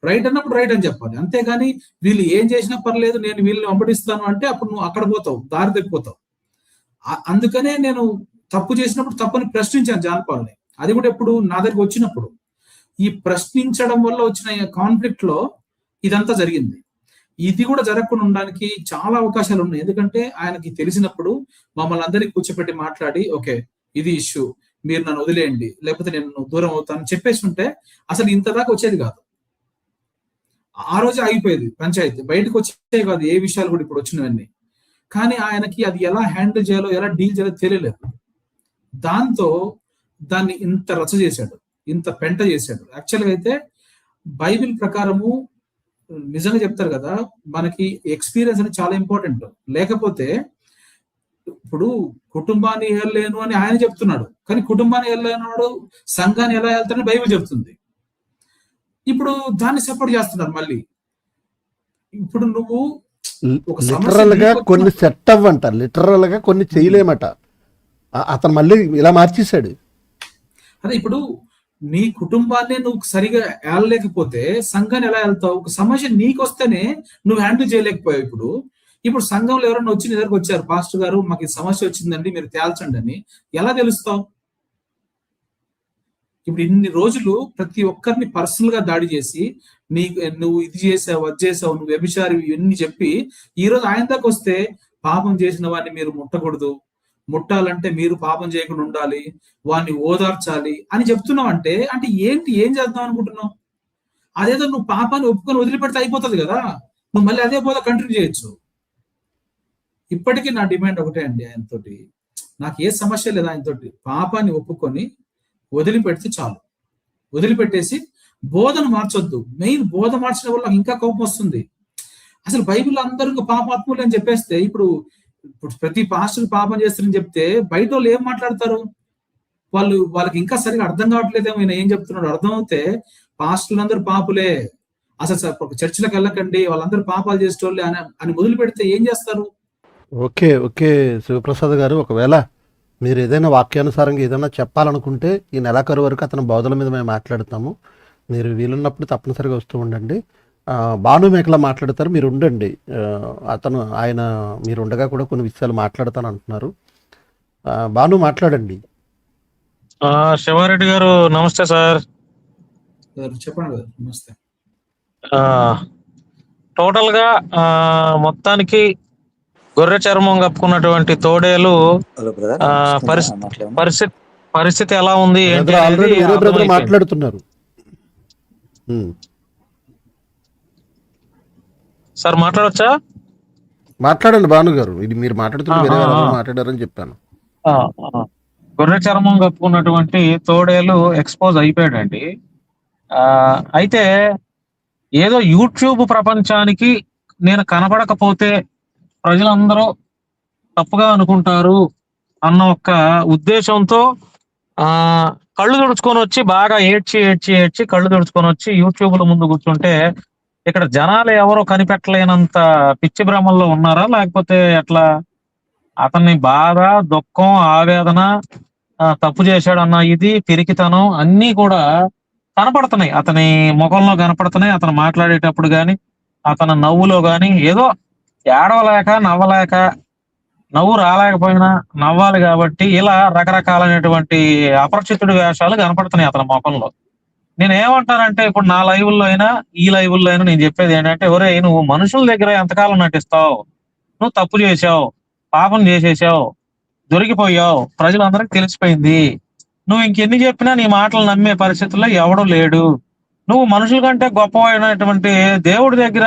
రైట్ అన్నప్పుడు రైట్ అని చెప్పాలి. అంతేగాని వీళ్ళు ఏం చేసినా పర్లేదు నేను వీళ్ళని వెంబడిస్తాను అంటే అప్పుడు నువ్వు అక్కడ పోతావు, దారి తప్పిపోతావు. అందుకనే నేను తప్పు చేసినప్పుడు తప్పని ప్రశ్నించాను జాన్ పాల్ని. అది కూడా ఎప్పుడు నా దగ్గరికి వచ్చినప్పుడు ఈ ప్రశ్నించడం వల్ల వచ్చిన కాన్ఫ్లిక్ట్ లో ఇదంతా జరిగింది. ఇది కూడా జరగకుండా ఉండడానికి చాలా అవకాశాలు ఉన్నాయి. ఎందుకంటే ఆయనకి తెలిసినప్పుడు మమ్మల్ని అందరికీ కూర్చోపెట్టి మాట్లాడి, ఓకే ఇది ఇష్యూ, మీరు నన్ను వదిలేయండి, లేకపోతే నేను దూరం అవుతాను చెప్పేసి ఉంటే అసలు ఇంత దాకా వచ్చేది కాదు. ఆ రోజు ఆగిపోయేది పంచాయతీ, బయటకు వచ్చేది కాదు ఏ విషయాలు కూడా ఇప్పుడు వచ్చినవన్నీ. కానీ ఆయనకి అది ఎలా హ్యాండిల్ చేయాలో, ఎలా డీల్ చేయాలో తెలియలేదు. దాంతో దాన్ని ఇంత రచ్చ చేశాడు, ఇంత పెంట చేశాడు. యాక్చువల్గా అయితే బైబిల్ ప్రకారము నిజంగా చెప్తారు కదా, మనకి ఎక్స్పీరియన్స్ అనేది చాలా ఇంపార్టెంట్. లేకపోతే ఇప్పుడు కుటుంబాన్ని వెళ్ళలేను అని ఆయన చెప్తున్నాడు, కానీ కుటుంబాన్ని వెళ్ళలేనాడు సంఘాన్ని ఎలా వెళ్తాడని బైబిల్ చెప్తుంది. ఇప్పుడు దాన్ని సపోర్ట్ చేస్తున్నారు మళ్ళీ. ఇప్పుడు నువ్వు ఒక లిటరల్ గా కొన్ని సెట్ అవ్వంట, లిటరల్ గా కొన్ని చేయలేమట. అతను మళ్ళీ ఇలా మార్చేశాడు. అదే ఇప్పుడు నీ కుటుంబాన్ని నువ్వు సరిగా వెళ్ళలేకపోతే సంఘాన్ని ఎలా వెళ్తావు? ఒక సమస్య నీకు వస్తేనే నువ్వు హ్యాండిల్ చేయలేకపోయావు. ఇప్పుడు సంఘంలో ఎవరైనా వచ్చి నీ దగ్గరకు వచ్చారు, పాస్టర్ గారు మాకు ఈ సమస్య వచ్చిందండి మీరు తేల్చండి అని, ఎలా తెలుస్తావు? ఇప్పుడు ఇన్ని రోజులు ప్రతి ఒక్కరిని పర్సనల్ గా దాడి చేసి నువ్వు ఇది చేసావు, అది చేసావు, నువ్వు వ్యభిచారి ఇవన్నీ చెప్పి ఈ రోజు ఆయన దాకా వస్తే పాపం చేసిన వాడిని మీరు ముట్టకూడదు, ముట్టాలంటే మీరు పాపం చేయకుండా ఉండాలి, వాడిని ఓదార్చాలి అని చెప్తున్నావు. అంటే ఏంటి, ఏం చేద్దాం అనుకుంటున్నావు? అదేదో నువ్వు పాపాన్ని ఒప్పుకొని వదిలిపెడితే అయిపోతుంది కదా, నువ్వు మళ్ళీ అదే బోధ కంటిన్యూ చేయొచ్చు. ఇప్పటికీ నా డిమాండ్ ఒకటే అండి ఆయనతోటి, నాకు ఏ సమస్య లేదు ఆయనతోటి, పాపాన్ని ఒప్పుకొని వదిలిపెడితే చాలు. వదిలిపెట్టేసి బోధను మార్చొద్దు. మెయిన్ బోధ మార్చిన వల్ల ఇంకా కోపం వస్తుంది. అసలు బైబిల్ అందరూ పాపాత్ములు అని చెప్పేస్తే ఇప్పుడు ప్రతి పాస్టర్ పాపం చేస్తారని చెప్తే బయట వాళ్ళు ఏం మాట్లాడతారు? వాళ్ళకి ఇంకా సరిగా అర్థం కావట్లేదేమో ఈయన ఏం చెప్తున్నాడు. అర్థం అవుతే పాస్టర్లు అందరూ పాపులే, అసలు చర్చిలకు వెళ్ళకండి, వాళ్ళందరూ పాపాలు చేసేటోళ్ళే అని మొదలు పెడితే ఏం చేస్తారు? ఓకే ఓకే శివప్రసాద్ గారు, ఒకవేళ మీరు ఏదైనా వాక్యానుసారంగా ఏదైనా చెప్పాలనుకుంటే ఈ నెలాఖరు వరకు అతని బోధల మీద మేము మాట్లాడతాము. మీరు వీలున్నప్పుడు తప్పనిసరిగా వస్తూ ఉండండి. భాను మేకల మాట్లాడతారు, మీరు ఉండండి. ఆయన మీరు ఉండగా కూడా కొన్ని విషయాలు మాట్లాడతాను అంటున్నారు. భాను మాట్లాడండి. శివారెడ్డి గారు నమస్తే సార్. చెప్పండి. నమస్తే. టోటల్ గా మొత్తానికి గొర్రె చర్మం కప్పుకున్నటువంటి తోడేలు పరిస్థితి ఎలా ఉంది మాట్లాడుతున్నారు సార్? మాట్లాడొచ్చా? మాట్లాడండి భాను గారు, ఇది మీరు మాట్లాడారని చెప్పాను. గొర్రె చర్మం కప్పుకున్నటువంటి తోడేలు ఎక్స్పోజ్ అయిపోయాడండి. అయితే ఏదో యూట్యూబ్ ప్రపంచానికి నేను కనబడకపోతే ప్రజలందరూ తప్పుగా అనుకుంటారు అన్న ఒక ఉద్దేశంతో కళ్ళు తుడుచుకొని వచ్చి బాగా ఏడ్చి కళ్ళు తుడుచుకొని వచ్చి యూట్యూబ్ లో ముందు కూర్చుంటే ఇక్కడ జనాలు ఎవరో కనిపెట్టలేనంత పిచ్చి భ్రమల్లో ఉన్నారా, లేకపోతే ఎట్లా? అతన్ని బాధ, దుఃఖం, ఆవేదన, తప్పు చేశాడన్న ఇది, పిరికితనం అన్నీ కూడా కనపడుతున్నాయి. అతని ముఖంలో కనపడుతున్నాయి. అతను మాట్లాడేటప్పుడు గాని, అతని నవ్వులో గాని ఏదో ఏడవలేక నవ్వలేక, నవ్వు రాలేకపోయినా నవ్వాలి కాబట్టి ఇలా రకరకాలైనటువంటి అపరిచితుడి వేషాలు కనపడుతున్నాయి అతని ముఖంలో. నేను ఏమంటానంటే, ఇప్పుడు నా లైవ్ల్లో అయినా ఈ లైవ్ల్లో అయినా నేను చెప్పేది ఏంటంటే, ఒరే నువ్వు మనుషుల దగ్గర ఎంతకాలం నటిస్తావు? నువ్వు తప్పు చేసావు, పాపం చేసేసావు, దొరికిపోయావు, ప్రజలందరికీ తెలిసిపోయింది. నువ్వు ఇంకెన్ని చెప్పినా నీ మాటలు నమ్మే పరిస్థితుల్లో ఎవడూ లేడు. నువ్వు మనుషుల కంటే గొప్పమైనటువంటి దేవుడి దగ్గర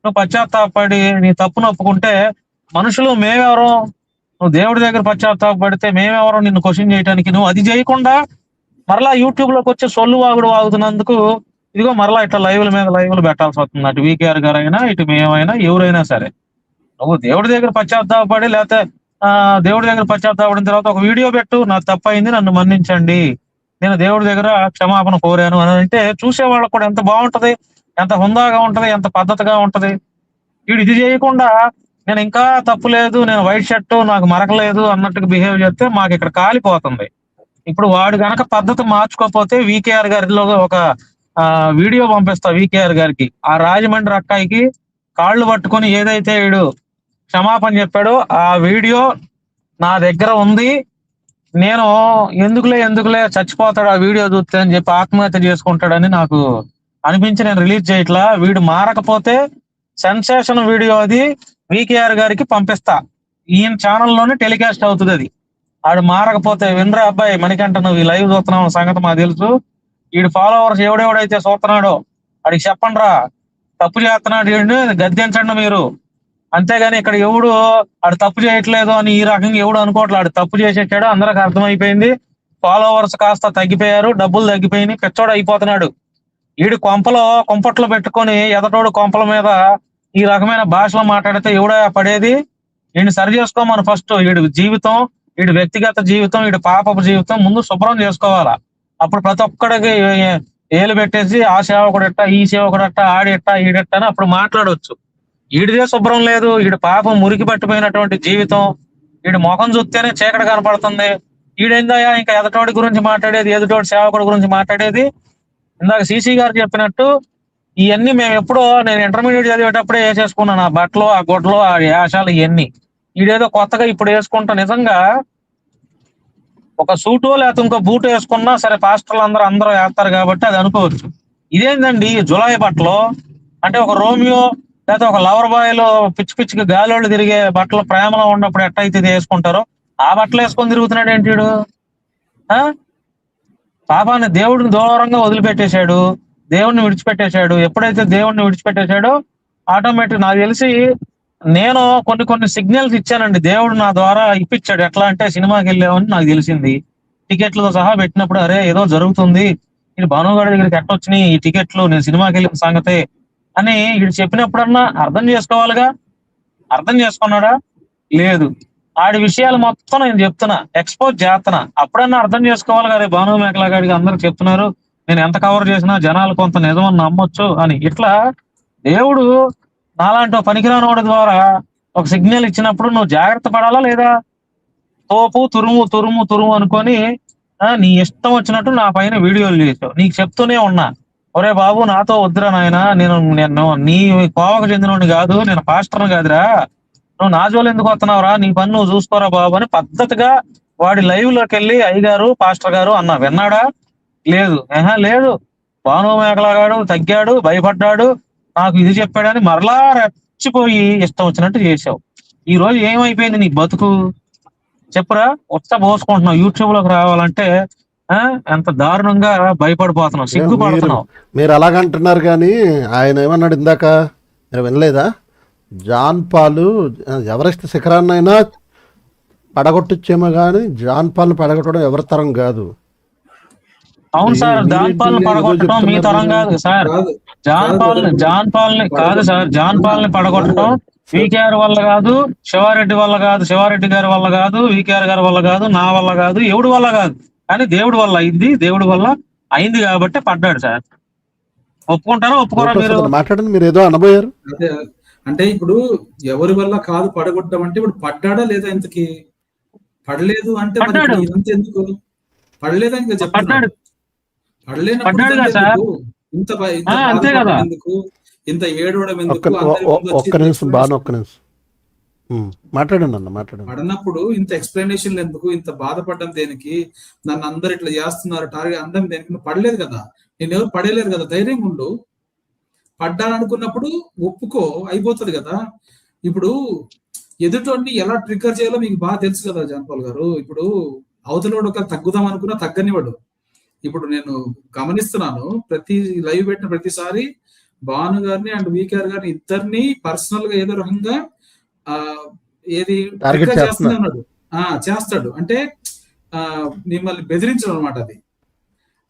నువ్వు పశ్చాత్తాపడి నీ తప్పును ఒప్పుకుంటే మనుషులు మేమెవరో, నువ్వు దేవుడి దగ్గర పశ్చాత్తాపడితే మేమెవరో నిన్ను క్వశ్చన్ చేయడానికి, నువ్వు అది చేయకుండా మరలా యూట్యూబ్ లోకి వచ్చి సొల్లు వాగుతున్నందుకు ఇదిగో మరలా ఇట్లా లైవ్లు పెట్టాల్సి వస్తుంది. అటు వీకేఆర్ గారు అయినా, ఇటు మేమైనా, ఎవరైనా సరే. నువ్వు దేవుడి దగ్గర పశ్చాత్తాపడి, లేకపోతే దేవుడి దగ్గర పశ్చాత్తాపడిన తర్వాత ఒక వీడియో పెట్టు, నాకు తప్పైంది, నన్ను మన్నించండి, నేను దేవుడి దగ్గర క్షమాపణ కోరాను అని అంటే చూసే వాళ్ళకు కూడా ఎంత బాగుంటది, ఎంత హుందాగా ఉంటది, ఎంత పద్ధతిగా ఉంటది. వీడు ఇది చేయకుండా నేను ఇంకా తప్పు లేదు, నేను వైట్ షర్ట్ నాకు మరకలేదు అన్నట్టుగా బిహేవ్ చేస్తే మాకు ఇక్కడ కాలిపోతుంది. ఇప్పుడు వాడు గనక పద్ధతి మార్చుకోకపోతే వీకేఆర్ గారిలో ఒక వీడియో పంపిస్తా వీకేఆర్ గారికి. ఆ రాజమండ్రి అక్కాయికి కాళ్ళు పట్టుకొని ఏదైతే వీడు క్షమాపణ చెప్పాడో ఆ వీడియో నా దగ్గర ఉంది. నేను ఎందుకులే చచ్చిపోతాడు ఆ వీడియో చూస్తే అని చెప్పి ఆత్మహత్య చేసుకుంటాడని నాకు అనిపించి నేను రిలీజ్ చేయట్లా. వీడు మారకపోతే సెన్సేషన్ వీడియో అది వీకేఆర్ గారికి పంపిస్తా. ఈయన ఛానల్లోనే టెలికాస్ట్ అవుతుంది అది. ఆడు మారకపోతే, వినరా అబ్బాయి మణికంఠ, నువ్వు ఈ లైవ్ చూస్తున్నావు సంగతి మాకు తెలుసు, వీడు ఫాలోవర్స్ ఎవడెవడైతే చూస్తున్నాడో వాడికి చెప్పండి రా, తప్పు చేస్తున్నాడు, గద్దించండి మీరు అంతేగాని ఇక్కడ ఎవడు ఆడు తప్పు చేయట్లేదు అని ఈ రకంగా ఎవడు అనుకోవట్లేదు. ఆడు తప్పు చేసేసాడు, అందరికి అర్థమైపోయింది, ఫాలోవర్స్ కాస్త తగ్గిపోయారు, డబ్బులు తగ్గిపోయినాయి, పెచ్చోడు అయిపోతున్నాడు. ఈడు కుంపట్లో పెట్టుకొని ఎదటోడు కొంపల మీద ఈ రకమైన భాషలో మాట్లాడితే ఎవడా పడేది? ఈయన సరి చేసుకోమని ఫస్ట్. ఈడు జీవితం, ఈడు వ్యక్తిగత జీవితం, ఈడు పాపపు జీవితం ముందు శుభ్రం చేసుకోవాలా. అప్పుడు ప్రతి ఒక్కడికి ఏలు పెట్టేసి ఆ సేవకుడెట్ట, ఈ సేవకుడెట్ట, ఆడెట్ట, ఈడెట్ట అని అప్పుడు మాట్లాడవచ్చు. ఈడిదే శుభ్రం లేదు, ఈడు పాపం మురికి పట్టిపోయినటువంటి జీవితం, ఈడు ముఖం చూస్తేనే చీకటి కనపడుతుంది. ఈడేందయ్యా ఇంకా ఎదటోడి గురించి మాట్లాడేది, ఎదుటోడి సేవకుడి గురించి మాట్లాడేది? ఇందాక సిసి గారు చెప్పినట్టు ఇవన్నీ మేము ఎప్పుడో నేను ఇంటర్మీడియట్ చదివేటప్పుడే వేసేసుకున్నాను. ఆ బట్టలు, ఆ గుడ్లు, ఆ యాషాలు ఇవన్నీ. ఈడేదో కొత్తగా ఇప్పుడు వేసుకుంటా. నిజంగా ఒక సూటు లేకపోతే ఇంకో బూటు వేసుకున్నా సరే పాస్టర్లు అందరూ వేస్తారు కాబట్టి అది అనుకోవచ్చు. ఇదేందండి జులాయి బట్టలు అంటే ఒక రోమియో లేకపోతే ఒక లవర్ బాయ్లో పిచ్చికి గాలోళ్ళు తిరిగే బట్టలు ప్రేమలో ఉన్నప్పుడు ఎట్టయితే వేసుకుంటారో ఆ బట్టలు వేసుకొని తిరుగుతున్నాడు ఏంటి వీడు? పాపాన్ని దేవుడిని దూరంగా వదిలిపెట్టేశాడు, దేవుడిని విడిచిపెట్టేశాడు. ఎప్పుడైతే దేవుడిని విడిచిపెట్టేశాడో ఆటోమేటిక్ నాకు తెలిసి నేను కొన్ని సిగ్నల్స్ ఇచ్చానండి, దేవుడు నా ద్వారా ఇప్పించాడు. ఎట్లా అంటే సినిమాకి వెళ్ళామని నాకు తెలిసింది, టికెట్లతో సహా పెట్టినప్పుడు అరే ఏదో జరుగుతుంది, ఇది భానుగాడి దగ్గరికి ఎట్టొచ్చినాయి ఈ టికెట్లు, నేను సినిమాకి వెళ్ళిన సంగతే అని వీడు చెప్పినప్పుడన్నా అర్థం చేసుకోవాలిగా. అర్థం చేసుకున్నాడా? లేదు. ఆడి విషయాలు మొత్తం నేను చెప్తున్నా, ఎక్స్పోజ్ చేస్తున్నా. అప్పుడన్నా అర్థం చేసుకోవాలి కదా. భాను మేకలా గాడికి అందరూ చెప్తున్నారు నేను ఎంత కవర్ చేసినా జనాలు కొంత నిజమని నమ్మొచ్చు అని. ఇట్లా దేవుడు నాలాంటి పనికిరాని వాడి ద్వారా ఒక సిగ్నల్ ఇచ్చినప్పుడు నువ్వు జాగ్రత్త పడాలా లేదా? తోపు తురుము అనుకొని నీ ఇష్టం వచ్చినట్టు నా పైన వీడియోలు చేసావు. నీకు చెప్తూనే ఉన్నా, ఒరే బాబు నాతో వద్దురా నాయన, నేను నీ కోవకు చెందినోడిని కాదు, నేను పాస్టర్ని కాదురా, నువ్వు నా జోలు ఎందుకు వస్తున్నావురా, నీ పని నువ్వు చూసుకోరా బాబు అని పద్ధతిగా వాడి లైవ్ లోకి వెళ్ళి అయ్యగారు పాస్టర్ గారు అన్నా. విన్నాడా? లేదు. లేదు. భాను మేకలాగాడు తగ్గాడు, భయపడ్డాడు, నాకు ఇది చెప్పాడని మరలా రెచ్చిపోయి ఇష్టం వచ్చినట్టు చేసావు. ఈ రోజు ఏమైపోయింది నీ బతుకు చెప్పురా? పోసుకుంటున్నావు. యూట్యూబ్ లోకి రావాలంటే ఎంత దారుణంగా భయపడిపోతున్నావు, సిగ్గుపడుతున్నావు. మీరు అలాగంటున్నారు కానీ ఆయన ఏమన్నాడు ఇందాక, మీరు వినలేదా? జాన్ పాలు ఎవరెస్ట్ శిఖరాన్నైనా పడగొట్టొచ్చేమో కానీ జాన్ పాలను పడగొట్టడం ఎవరి తరం కాదు. అవును సార్, జాన్ పాల్ని పడగొట్టడం మీ తరం కాదు సార్. జాన్ పాల్ని కాదు సార్, జాన్ పాల్ని పడగొట్టడం వికేఆర్ వల్ల కాదు, శివారెడ్డి వల్ల కాదు, శివారెడ్డి గారి వల్ల కాదు, వికేఆర్ గారి వల్ల కాదు, నా వల్ల కాదు, ఎవడి వల్ల కాదు, కానీ దేవుడి వల్ల అయింది. దేవుడి వల్ల అయింది కాబట్టి పడ్డాడు సార్. ఒప్పుకుంటారా ఒప్పుకోరా? మీరు మాట్లాడండి, మీరు ఏదో అనబోయారు. అంటే ఇప్పుడు ఎవరి వల్ల కాదు పడగొట్టడం అంటే ఇప్పుడు పడ్డాడా లేదా? ఇంతకి పడలేదు అంటే ఇదంతా ఎందుకు? పడలేదని చెప్తున్నాడు. అంతే కదా. ఇంత ఏడవడం ఎందుకు? ఒక్క నిమిషం బాగా, ఒక్క నిమిషం మాట్లాడండి అన్న, మాట్లాడండి. పడినప్పుడు ఇంత ఎక్స్ప్లెనేషన్ ఎందుకు? ఇంత బాధపడడం దేనికి? నన్ను అందరు ఇట్లా చేస్తున్నారు టార్గెట్ అందరం దేనికి? నువ్వు పడలేదు కదా, నేను ఎవరు పడేలేరు కదా, ధైర్యంగా ఉండు. పడ్డాలనుకున్నప్పుడు ఒప్పుకో, అయిపోతుంది కదా. ఇప్పుడు ఎదుటోడిని ఎలా ట్రిగ్గర్ చేయాలో మీకు బాగా తెలుసు కదా జాన్పాల్ గారు. ఇప్పుడు అవతలోడు ఒక తగ్గుదాం అనుకున్నా తగ్గనివాడు. ఇప్పుడు నేను గమనిస్తున్నాను, ప్రతి లైవ్ పెట్టిన ప్రతిసారి భాను గారిని అండ్ వికేఆర్ గారిని ఇద్దరిని పర్సనల్ గా ఏదో రకంగా ఏది చేస్తాడు అంటే మిమ్మల్ని బెదిరించడం అనమాట అది.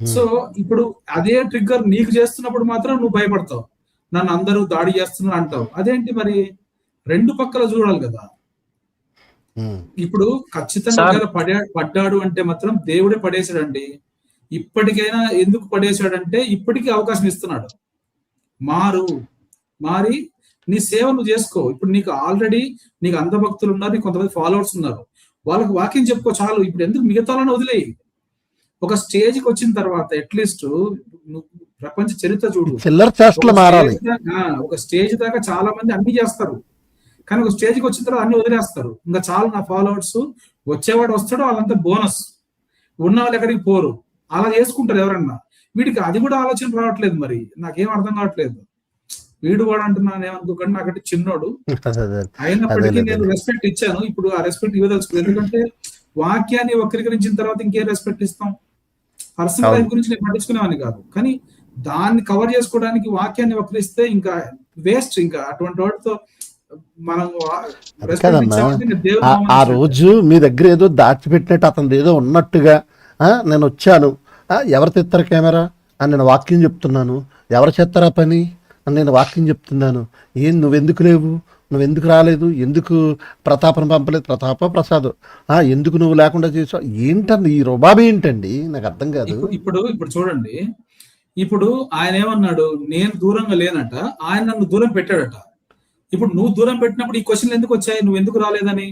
సో ఇప్పుడు అదే ట్రిగ్గర్ నీకు చేస్తున్నప్పుడు మాత్రం నువ్వు భయపడతావు, నన్ను అందరూ దాడి చేస్తున్నారు అంటావు. అదేంటి మరి? రెండు పక్కల చూడాలి కదా. ఇప్పుడు ఖచ్చితంగా పడ్డాడు అంటే మాత్రం దేవుడే పడేశాడండి. ఇప్పటికైనా ఎందుకు పడేశాడంటే ఇప్పటికీ అవకాశం ఇస్తున్నాడు. మారి నీ సేవ నువ్వు చేసుకో. ఇప్పుడు నీకు ఆల్రెడీ నీకు అంధ భక్తులు ఉన్నారు, నీకు కొంతమంది ఫాలోవర్స్ ఉన్నారు, వాళ్ళకి వాక్యం చెప్పుకో చాలు. ఇప్పుడు ఎందుకు మిగతాలను వదిలేయి. ఒక స్టేజ్కి వచ్చిన తర్వాత అట్లీస్ట్ నువ్వు ప్రపంచ చరిత్ర చూడు, ఒక స్టేజ్ దాకా చాలా మంది అన్ని చేస్తారు, కానీ ఒక స్టేజ్కి వచ్చిన తర్వాత అన్ని వదిలేస్తారు. ఇంకా చాలు నా ఫాలోవర్స్, వచ్చేవాడు వస్తాడు, వాళ్ళంతా బోనస్, ఉన్న వాళ్ళు ఎక్కడికి పోరు, అలా చేసుకుంటారు ఎవరన్నా. వీడికి అది కూడా ఆలోచన రావట్లేదు. మరి నాకేం అర్థం కావట్లేదు. వీడు కూడా అంటున్నాను ఏమనుకోకండి, నాకంటే చిన్నోడు అయినప్పటికీ నేను రెస్పెక్ట్ ఇచ్చాను. ఇప్పుడు ఆ రెస్పెక్ట్ ఇవ్వదలుచుకోలేదు, ఎందుకంటే వాక్యాన్ని వక్రీకరించిన తర్వాత ఇంకేం రెస్పెక్ట్ ఇస్తాం? పర్సనల్ లైఫ్ గురించి నేను పట్టించుకునేవాడిని కాదు, కానీ దాన్ని కవర్ చేసుకోవడానికి వాక్యాన్ని వక్రిస్తే ఇంకా వేస్ట్. ఇంకా అటువంటి వాటితో మనం అది రెస్పెక్ట్ కాదన్నా, ఇచ్చామంటే ఇంకా దేవుని ఆ అవమానించినట్టే. రోజు మీ దగ్గర ఏదో దాచిపెట్టినట్టు అతను ఏదో ఉన్నట్టుగా నేను వచ్చాను, ఎవరు తెస్తారు కెమెరా అని నేను వాక్యం చెప్తున్నాను, ఎవరు చేస్తారా పని అని నేను వాక్యం చెప్తున్నాను, ఏం నువ్వెందుకు లేవు, నువ్వెందుకు రాలేదు, ఎందుకు ప్రతాపను పంపలేదు, ప్రసాద్ ఎందుకు నువ్వు లేకుండా చేసావు, ఏంటండి ఈ రుబాబు ఏంటండి, నాకు అర్థం కాదు. ఇప్పుడు చూడండి, ఇప్పుడు ఆయన ఏమన్నాడు, నేను దూరంగా లేనట, ఆయన నన్ను దూరం పెట్టాడట. ఇప్పుడు నువ్వు దూరం పెట్టినప్పుడు ఈ క్వశ్చన్లు ఎందుకు వచ్చాయి, నువ్వు ఎందుకు రాలేదని?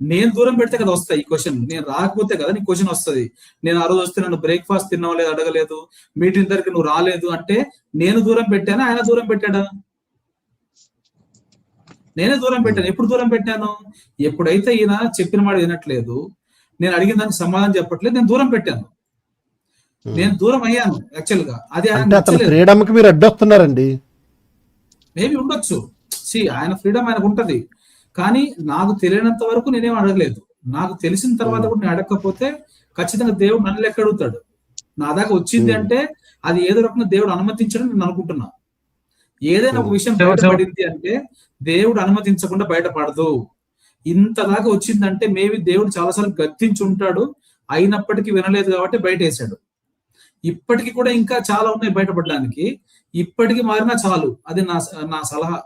నేను దూరం పెడితే కదా వస్తాయి ఈ క్వశ్చన్, నేను రాకపోతే కదా నీకు క్వశ్చన్ వస్తుంది. నేను ఆ రోజు వస్తే నన్ను బ్రేక్ఫాస్ట్ తిన్నావు లేదు అడగలేదు, మీటింగ్ దగ్గరికి నువ్వు రాలేదు అంటే నేను దూరం పెట్టానా, ఆయన దూరం పెట్టాడా? నేనే దూరం పెట్టాను. ఎప్పుడు దూరం పెట్టాను? ఎప్పుడైతే ఈయన చెప్పిన మాట వినట్లేదు, నేను అడిగిన దానికి సమాధానం చెప్పట్లేదు, నేను దూరం పెట్టాను. నేను దూరం అయ్యాను యాక్చువల్ గా. అది అంటే అతని ఫ్రీడమ్ కి మీరు అడ్డొస్తున్నారండి. మేబీ ఉండొచ్చు, ఆయన ఫ్రీడమ్ ఆయనకు ఉంటది, కానీ నాకు తెలియనంత వరకు నేనేం అడగలేదు. నాకు తెలిసిన తర్వాత కూడా నేను అడగకపోతే ఖచ్చితంగా దేవుడు నన్ను లెక్క అడుగుతాడు. నా దాకా వచ్చింది అంటే అది ఏదో రకంగా దేవుడు అనుమతించడం నేను అనుకుంటున్నా. ఏదైనా ఒక విషయం బయటపడింది అంటే దేవుడు అనుమతించకుండా బయటపడదు. ఇంత దాకా వచ్చిందంటే మేబీ దేవుడు చాలాసార్లు గద్దించి ఉంటాడు, అయినప్పటికీ వినలేదు కాబట్టి బయట వేసాడు. ఇప్పటికీ కూడా ఇంకా చాలా ఉన్నాయి బయటపడడానికి, ఇప్పటికీ మారినా చాలు. అది నా సలహా.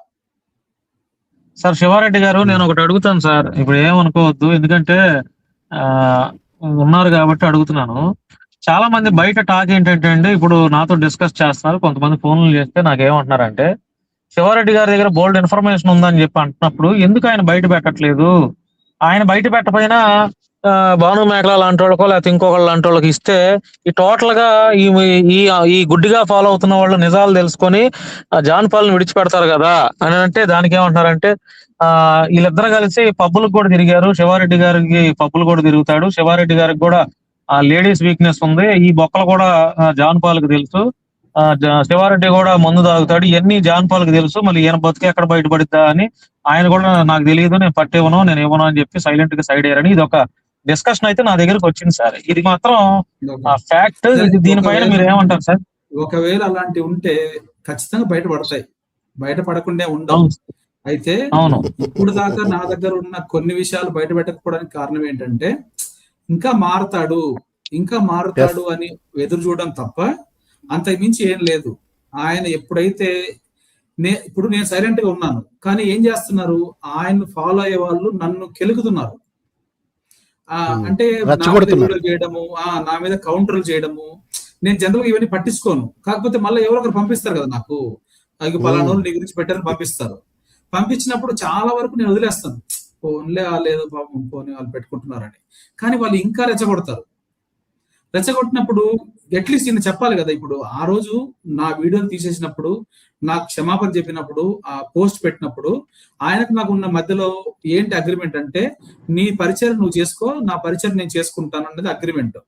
సార్ శివారెడ్డి గారు, నేను ఒకటి అడుగుతాను సార్, ఇప్పుడు ఏమనుకోవద్దు, ఎందుకంటే ఉన్నారు కాబట్టి అడుగుతున్నాను. చాలా మంది బయట టాక్ ఏంటంటే అండి, ఇప్పుడు నాతో డిస్కస్ చేస్తున్నారు, కొంతమంది ఫోన్లు చేస్తే నాకేమంటున్నారంటే, శివారెడ్డి గారి దగ్గర బోల్డ్ ఇన్ఫర్మేషన్ ఉందని చెప్పి అంటున్నప్పుడు ఎందుకు ఆయన బయట పెట్టట్లేదు, ఆయన బయట పెట్టపోయినా భాను మేకల లాంటి వాళ్ళకో లేకపోతే ఇంకొకళ్ళ లాంటి వాళ్ళకి ఇస్తే ఈ టోటల్ గా ఈ గుడ్డిగా ఫాలో అవుతున్న వాళ్ళు నిజాలు తెలుసుకొని జాన్ పాల్ని విడిచిపెడతారు కదా అని అంటే, దానికి ఏమంటున్నారంటే వీళ్ళిద్దరు కలిసి పబ్బులకు కూడా తిరిగారు, శివారెడ్డి గారికి పబ్బులు కూడా తిరుగుతాడు, శివారెడ్డి గారికి కూడా లేడీస్ వీక్నెస్ ఉంది, ఈ బొక్కలు కూడా జాన్ పాల్కి తెలుసు, శివారెడ్డి కూడా మందు తాగుతాడు, ఇవన్నీ జాన్ పాల్కి తెలుసు, మళ్ళీ ఈయన బతికి ఎక్కడ బయటపడిద్దా అని ఆయన కూడా నాకు తెలియదు, నేను పట్టివ్వను, నేను ఇవ్వను అని చెప్పి సైలెంట్ గా సైడ్ అయ్యారని ఇది ఒక డిస్కషన్ అయితే నా దగ్గరకు వచ్చింది సార్. ఇది మాత్రం ఫ్యాక్ట్. దీనిపైన మీరు ఏమంటారు సార్? ఒకవేళ అలాంటి ఉంటే ఖచ్చితంగా బయటపడతాయి, బయటపడకుండా ఉండవు. అయితే ఇప్పుడు దాకా నా దగ్గర ఉన్న కొన్ని విషయాలు బయట పెట్టకపోవడానికి కారణం ఏంటంటే ఇంకా మారతాడు అని ఎదురు చూడడం తప్ప అంతకు మించి ఏం లేదు. ఆయన ఎప్పుడైతే ఇప్పుడు నేను సైలెంట్ గా ఉన్నాను, కానీ ఏం చేస్తున్నారు, ఆయన ఫాలో అయ్యే వాళ్ళు నన్ను కెలుకుతున్నారు. అంటే చేయడము, నా మీద కౌంటర్లు చేయడము. నేను జనరల్ గా ఇవన్నీ పట్టించుకోను, కాకపోతే మళ్ళీ ఎవరో ఒకరు పంపిస్తారు కదా నాకు, పలానా నీ గురించి పెట్టారని పంపిస్తారు. పంపించినప్పుడు చాలా వరకు నేను వదిలేస్తాను, ఫోన్లే లేదు పాపం, ఫోన్ వాళ్ళు పెట్టుకుంటున్నారని. కానీ వాళ్ళు ఇంకా రెచ్చగొడతారు. రెచ్చగొట్టినప్పుడు అట్లీస్ట్ నేను చెప్పాలి కదా. ఇప్పుడు ఆ రోజు నా వీడియోలు తీసేసినప్పుడు, నాకు క్షమాపణ చెప్పినప్పుడు, ఆ పోస్ట్ పెట్టినప్పుడు ఆయనకు నాకు ఉన్న మధ్యలో ఏంటి అగ్రిమెంట్ అంటే, నీ పరిచయం నువ్వు చేసుకో, నా పరిచయం నేను చేసుకుంటాను అనేది అగ్రిమెంట్.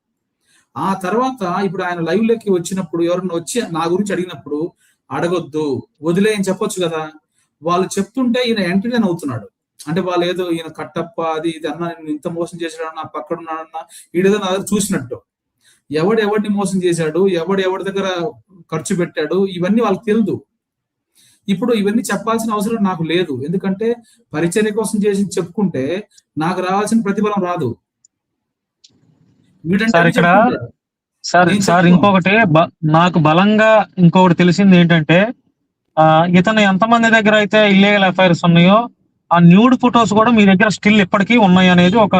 ఆ తర్వాత ఇప్పుడు ఆయన లైవ్ లోకి వచ్చినప్పుడు ఎవరన్నా వచ్చి నా గురించి అడిగినప్పుడు అడగొద్దు, వదిలే అని చెప్పొచ్చు కదా. వాళ్ళు చెప్తుంటే ఈయన ఎంటర్టైన్ అవుతున్నాడు. అంటే వాళ్ళు ఏదో ఈయన కట్టప్ప అది ఇది అన్నా, నేను ఇంత మోసం చేశాడన్నా, పక్కన ఉన్నాడన్నా, ఈడేదో నా దగ్గర చూసినట్టు. ఎవడిని మోసం చేశాడు, ఎవరి దగ్గర ఖర్చు పెట్టాడు, ఇవన్నీ వాళ్ళకి తెలియదు. ఇప్పుడు ఇవన్నీ చెప్పాల్సిన అవసరం నాకు లేదు, ఎందుకంటే పరిచర్య కోసం చేసి చెప్పుకుంటే నాకు రావాల్సిన ప్రతిఫలం రాదు. సార్ ఇంకొకటి నాకు బలంగా ఇంకొకటి తెలిసింది ఏంటంటే, ఇతను ఎంతమంది దగ్గర అయితే ఇల్లీగల్ అఫైర్స్ ఉన్నాయో ఆ న్యూడ్ ఫొటోస్ కూడా మీ దగ్గర స్టిల్ ఇప్పటికీ ఉన్నాయి అనేది ఒక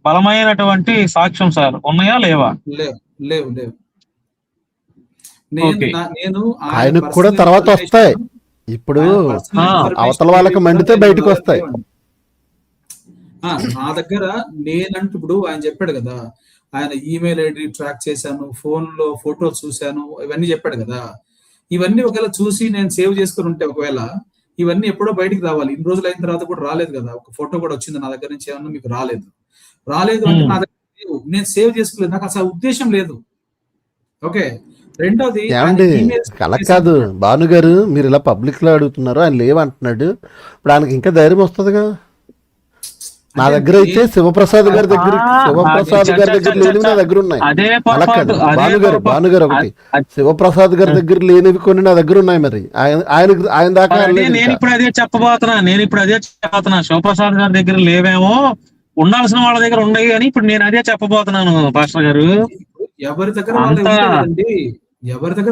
బలమైనటువంటి సాక్ష్యం సార్. ఉన్నాయా లేవా? లేవు. నేను ఆయనకు కూడా తర్వాత వస్తాయి, ఇప్పుడు అవతల వాళ్ళకి మండితే బయటకు వస్తాయి. నా దగ్గర నేనంటూ ఇప్పుడు ఆయన చెప్పాడు కదా, ఆయన ఈమెయిల్ ఐడి ట్రాక్ చేశాను, ఫోన్ లో ఫోటోస్ చూశాను, ఇవన్నీ చెప్పాడు కదా. ఇవన్నీ ఒకవేళ చూసి నేను సేవ్ చేసుకుని ఉంటే ఒకవేళ ఇవన్నీ ఎప్పుడో బయటికి రావాలి. ఇన్ని రోజులు అయిన తర్వాత కూడా రాలేదు కదా. ఒక ఫోటో కూడా వచ్చింది నా దగ్గర నుంచి, ఏమన్నా మీకు రాలేదు అంటే నా దగ్గర నేను సేవ్ చేసుకోలేదు, నాకు అసలు ఉద్దేశం లేదు. ఓకే. రెండోది అలా కాదు భాను గారు, మీరు ఇలా పబ్లిక్ లో అడుగుతున్నారు, ఆయన లేవంటున్నాడు, ఇప్పుడు ఆయనకి ఇంకా ధైర్యం వస్తుందిగా. నా దగ్గర అయితే శివప్రసాద్ గారి దగ్గర లేనివి నా దగ్గర ఉన్నాయి. అదే అలా కాదు భానుగారు ఒకటి శివప్రసాద్ గారి దగ్గర లేనివి కొన్ని నా దగ్గర ఉన్నాయి. మరి ఆయన దాకా నేను ఇప్పుడు అదే చెప్పబోతున్నా శివప్రసాద్ గారి దగ్గర లేవేమో, ఉండాల్సిన వాళ్ళ దగ్గర ఉండవు అని ఇప్పుడు నేను అదే చెప్పబోతున్నాను పాస్టర్ గారు. ఎవరి దగ్గర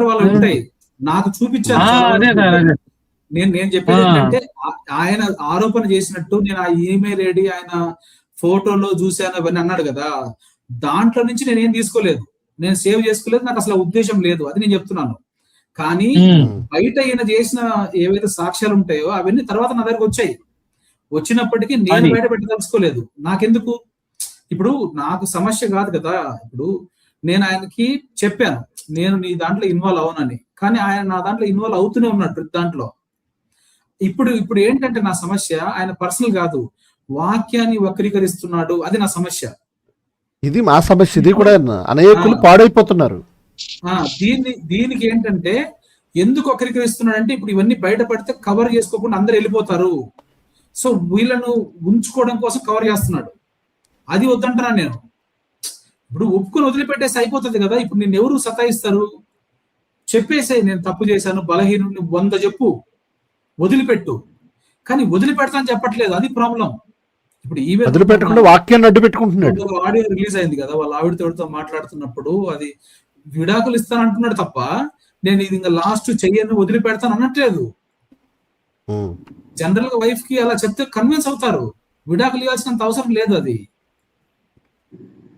వాళ్ళు ఉంటాయి. నాకు చూపించారు. నేను చెప్పేది ఏంటంటే ఆయన ఆరోపణ చేసినట్టు నేను ఆ ఈమెయిల్ ఐడి ఆయన ఫోటోలో చూశాను అవన్నీ అన్నాడు కదా, దాంట్లో నుంచి నేనేం తీసుకోలేదు, నేను సేవ్ చేసుకోలేదు, నాకు అసలు ఉద్దేశం లేదు, అది నేను చెప్తున్నాను. కానీ బయట ఈయన చేసిన ఏవైతే సాక్ష్యాలు ఉంటాయో అవన్నీ తర్వాత నా దగ్గరకు వచ్చాయి. వచ్చినప్పటికీ నేను బయట పెట్టదలుచుకోలేదు. నాకెందుకు? ఇప్పుడు నాకు సమస్య కాదు కదా. ఇప్పుడు నేను ఆయనకి చెప్పాను నేను నీ దాంట్లో ఇన్వాల్వ్ అవునని, కానీ ఆయన నా దాంట్లో ఇన్వాల్వ్ అవుతూనే ఉన్నాడు ప్రతి దాంట్లో. ఇప్పుడు ఏంటంటే నా సమస్య ఆయన పర్సనల్ కాదు, వాక్యాన్ని వక్రీకరిస్తున్నాడు, అది నా సమస్య. ఇది మా సమస్య. ఇది కూడా అనేకులు పాడైపోతున్నారు. దీనికి ఏంటంటే ఎందుకు వక్రీకరిస్తున్నాడు అంటే ఇప్పుడు ఇవన్నీ బయటపడితే కవర్ చేసుకోకుండా అందరు వెళ్ళిపోతారు. సో వీళ్ళను ఉంచుకోవడం కోసం కవర్ చేస్తున్నాడు. అది వద్దంటున్నా నేను. ఇప్పుడు ఒప్పుకొని వదిలిపెట్టేసి అయిపోతుంది కదా. ఇప్పుడు నేను ఎవరు సతాయిస్తారు? చెప్పేసాయి నేను తప్పు చేశాను, బలహీనుడిని 100 చెప్పు, వదిలిపెట్టు. కానీ వదిలిపెడతా అని చెప్పట్లేదు, అది ప్రాబ్లం. ఇప్పుడు వదిలిపెట్టకుండా వాక్యాన్ని అడ్డు పెట్టుకుంటున్నాడు. ఆడియో రిలీజ్ అయింది కదా, వాళ్ళ ఆవిడతో మాట్లాడుతున్నప్పుడు అది విడాకులు ఇస్తానంటున్నాడు తప్ప నేను ఇది ఇంకా లాస్ట్ చెయ్యను వదిలిపెడతాను అనట్లేదు. జనరల్ గా వైఫ్ కి అలా చెప్తే కన్విన్స్ అవుతారు, విడాకులు ఇవ్వాల్సినంత అవసరం లేదు అది.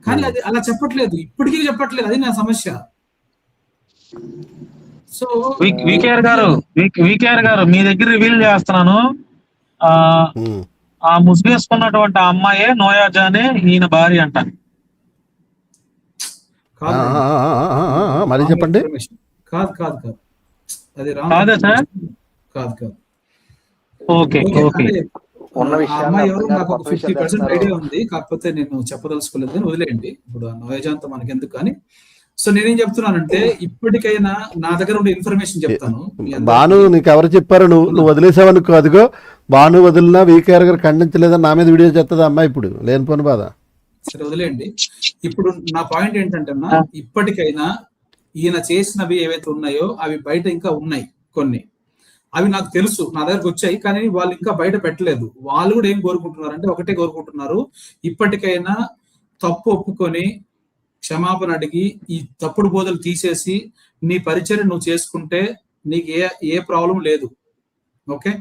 కానీ అది అలా చెప్పట్లేదు, ఇప్పటికీ చెప్పట్లేదు, అది నా సమస్య. సో వికేఆర్ గారు మీ దగ్గర రివీల్ చేస్తున్నాను, ఆ ముసుగేసుకున్నటువంటి అమ్మాయే నోయాజానే ఈయన భార్య అంట. మరి చెప్పండి. కాదు అది కాదా సార్? కాదు. ఓకే అమ్మాయి ఎవరు నాకు ఒక 50% ఐడియా ఉంది, కాకపోతే నేను చెప్పదలుచుకోలేదు అని వదిలేయండి. ఇప్పుడు నోయాజాన్తో మనకి ఎందుకు. కానీ సో నేనేం చెప్తున్నానంటే ఇప్పటికైనా నా దగ్గర ఉండే ఇన్ఫర్మేషన్ చెప్తాను. బాను నీకు ఎవరు చెప్పారు? నువ్వు వదిలేసావనుకో, అదిగో బాను వదిలినా వీకేఆర్ గారు ఖండించలేదని నా మీద వీడియో చేస్తుంది అమ్మాయి. ఇప్పుడు లేనిపోని బాధ. సరే వదిలేయండి. ఇప్పుడు నా పాయింట్ ఏంటంటే ఇప్పటికైనా ఈయన చేసినవి ఏవైతే ఉన్నాయో అవి బయట ఇంకా ఉన్నాయి కొన్ని. అవి నాకు తెలుసు, నా దగ్గరకు వచ్చాయి, కానీ వాళ్ళు ఇంకా బయట పెట్టలేదు. వాళ్ళు కూడా ఏం కోరుకుంటున్నారు అంటే ఒకటే కోరుకుంటున్నారు, ఇప్పటికైనా తప్పు ఒప్పుకొని క్షమాపణ అడిగి ఈ తప్పుడు బోధలు తీసేసి నీ పరిచర్య నువ్వు చేసుకుంటే నీకు ఏ ప్రాబ్లం లేదు. ఓకే,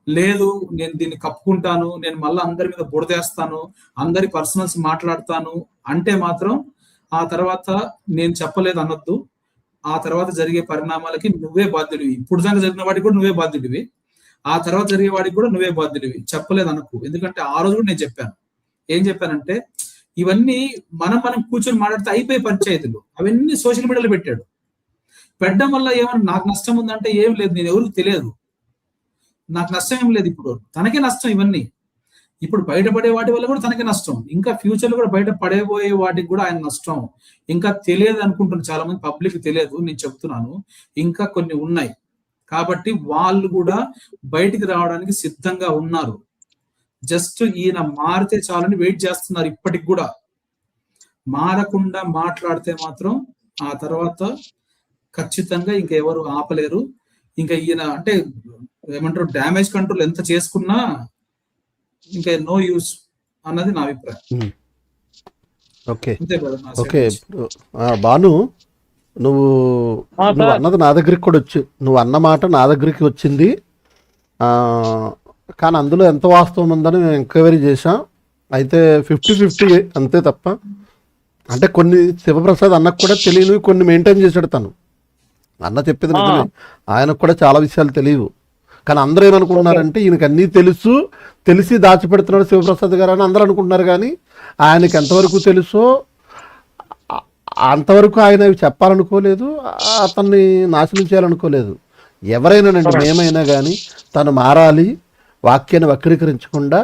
లేదు నేను దీన్ని కప్పుకుంటాను, నేను మళ్ళీ అందరి మీద బురదేస్తాను, అందరి పర్సనల్స్ మాట్లాడతాను అంటే మాత్రం ఆ తర్వాత నేను చెప్పలేదు అనొద్దు. ఆ తర్వాత జరిగే పరిణామాలకి నువ్వే బాధ్యుడివి. ఇప్పుడు దాకా జరిగిన వాడికి కూడా నువ్వే బాధ్యుడివి, ఆ తర్వాత జరిగే వాడికి కూడా నువ్వే బాధ్యుడివి. చెప్పలేదు అనుకో. ఎందుకంటే ఆ రోజు కూడా నేను చెప్పాను. ఏం చెప్పానంటే ఇవన్నీ మనం కూర్చొని మాట్లాడితే అయిపోయే పంచాయతీలు అవన్నీ సోషల్ మీడియాలో పెట్టాడు. పెట్టడం వల్ల ఏమన్నా నాకు నష్టం ఉందంటే ఏం లేదు, నేను ఎవరికి తెలియదు, నాకు నష్టం ఏం లేదు. ఇప్పుడు తనకే నష్టం ఇవన్నీ. ఇప్పుడు బయటపడే వాటి వల్ల కూడా తనకే నష్టం, ఇంకా ఫ్యూచర్ లో కూడా బయట పడేబోయే వాటికి కూడా ఆయన నష్టం. ఇంకా తెలియదు అనుకుంటున్నారు చాలా మంది, పబ్లిక్ తెలియదు, నేను చెప్తున్నాను. ఇంకా కొన్ని ఉన్నాయి కాబట్టి వాళ్ళు కూడా బయటికి రావడానికి సిద్ధంగా ఉన్నారు. జస్ట్ ఈయన మారితే చాలని వెయిట్ చేస్తున్నారు. ఇప్పటికి కూడా మారకుండా మాట్లాడితే మాత్రం ఆ తర్వాత ఖచ్చితంగా ఇంకా ఎవరు ఆపలేరు. ఇంకా ఈయన అంటే ఏమంటారు, డ్యామేజ్ కంట్రోల్ ఎంత చేసుకున్నా ఇంకా నో యూస్ అన్నది నా అభిప్రాయం. ఓకే బాను, నువ్వు అన్నది నా దగ్గరికి కూడా నువ్వు అన్న మాట నా దగ్గరికి వచ్చింది. కానీ అందులో ఎంత వాస్తవం ఉందని మేము ఎంక్వైరీ చేసాం. అయితే 50-50 అంతే తప్ప, అంటే కొన్ని శివప్రసాద్ అన్నకు కూడా తెలియనివి కొన్ని మెయింటైన్ చేశాడు తను. అన్న చెప్పేది నిజమే, ఆయనకు కూడా చాలా విషయాలు తెలియవు. కానీ అందరూ ఏమనుకుంటున్నారంటే ఈయనకి అన్నీ తెలిసి దాచిపెడుతున్నాడు శివప్రసాద్ గారు అని అందరూ అనుకుంటున్నారు. కానీ ఆయనకి ఎంతవరకు తెలుసో అంతవరకు ఆయన చెప్పాలనుకోలేదు, అతన్ని నాశనం చేయాలనుకోలేదు. ఎవరైనానండి, మేమైనా కానీ తను మారాలి, వాక్యాన్ని వక్రీకరించకుండా,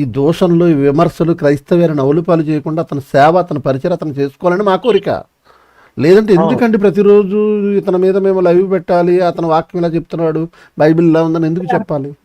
ఈ దోషంలో ఈ విమర్శలు క్రైస్తవ్యాన్ని నవ్వులపాలు చేయకుండా అతని సేవ, అతని పరిచయం అతను చేసుకోవాలని మా కోరిక. లేదంటే ఎందుకంటే ప్రతిరోజు ఇతని మీద మేము లైవ్ పెట్టాలి, అతను వాక్యం ఇలా చెప్తున్నాడు, బైబిల్ ఇలా ఉందని ఎందుకు చెప్పాలి?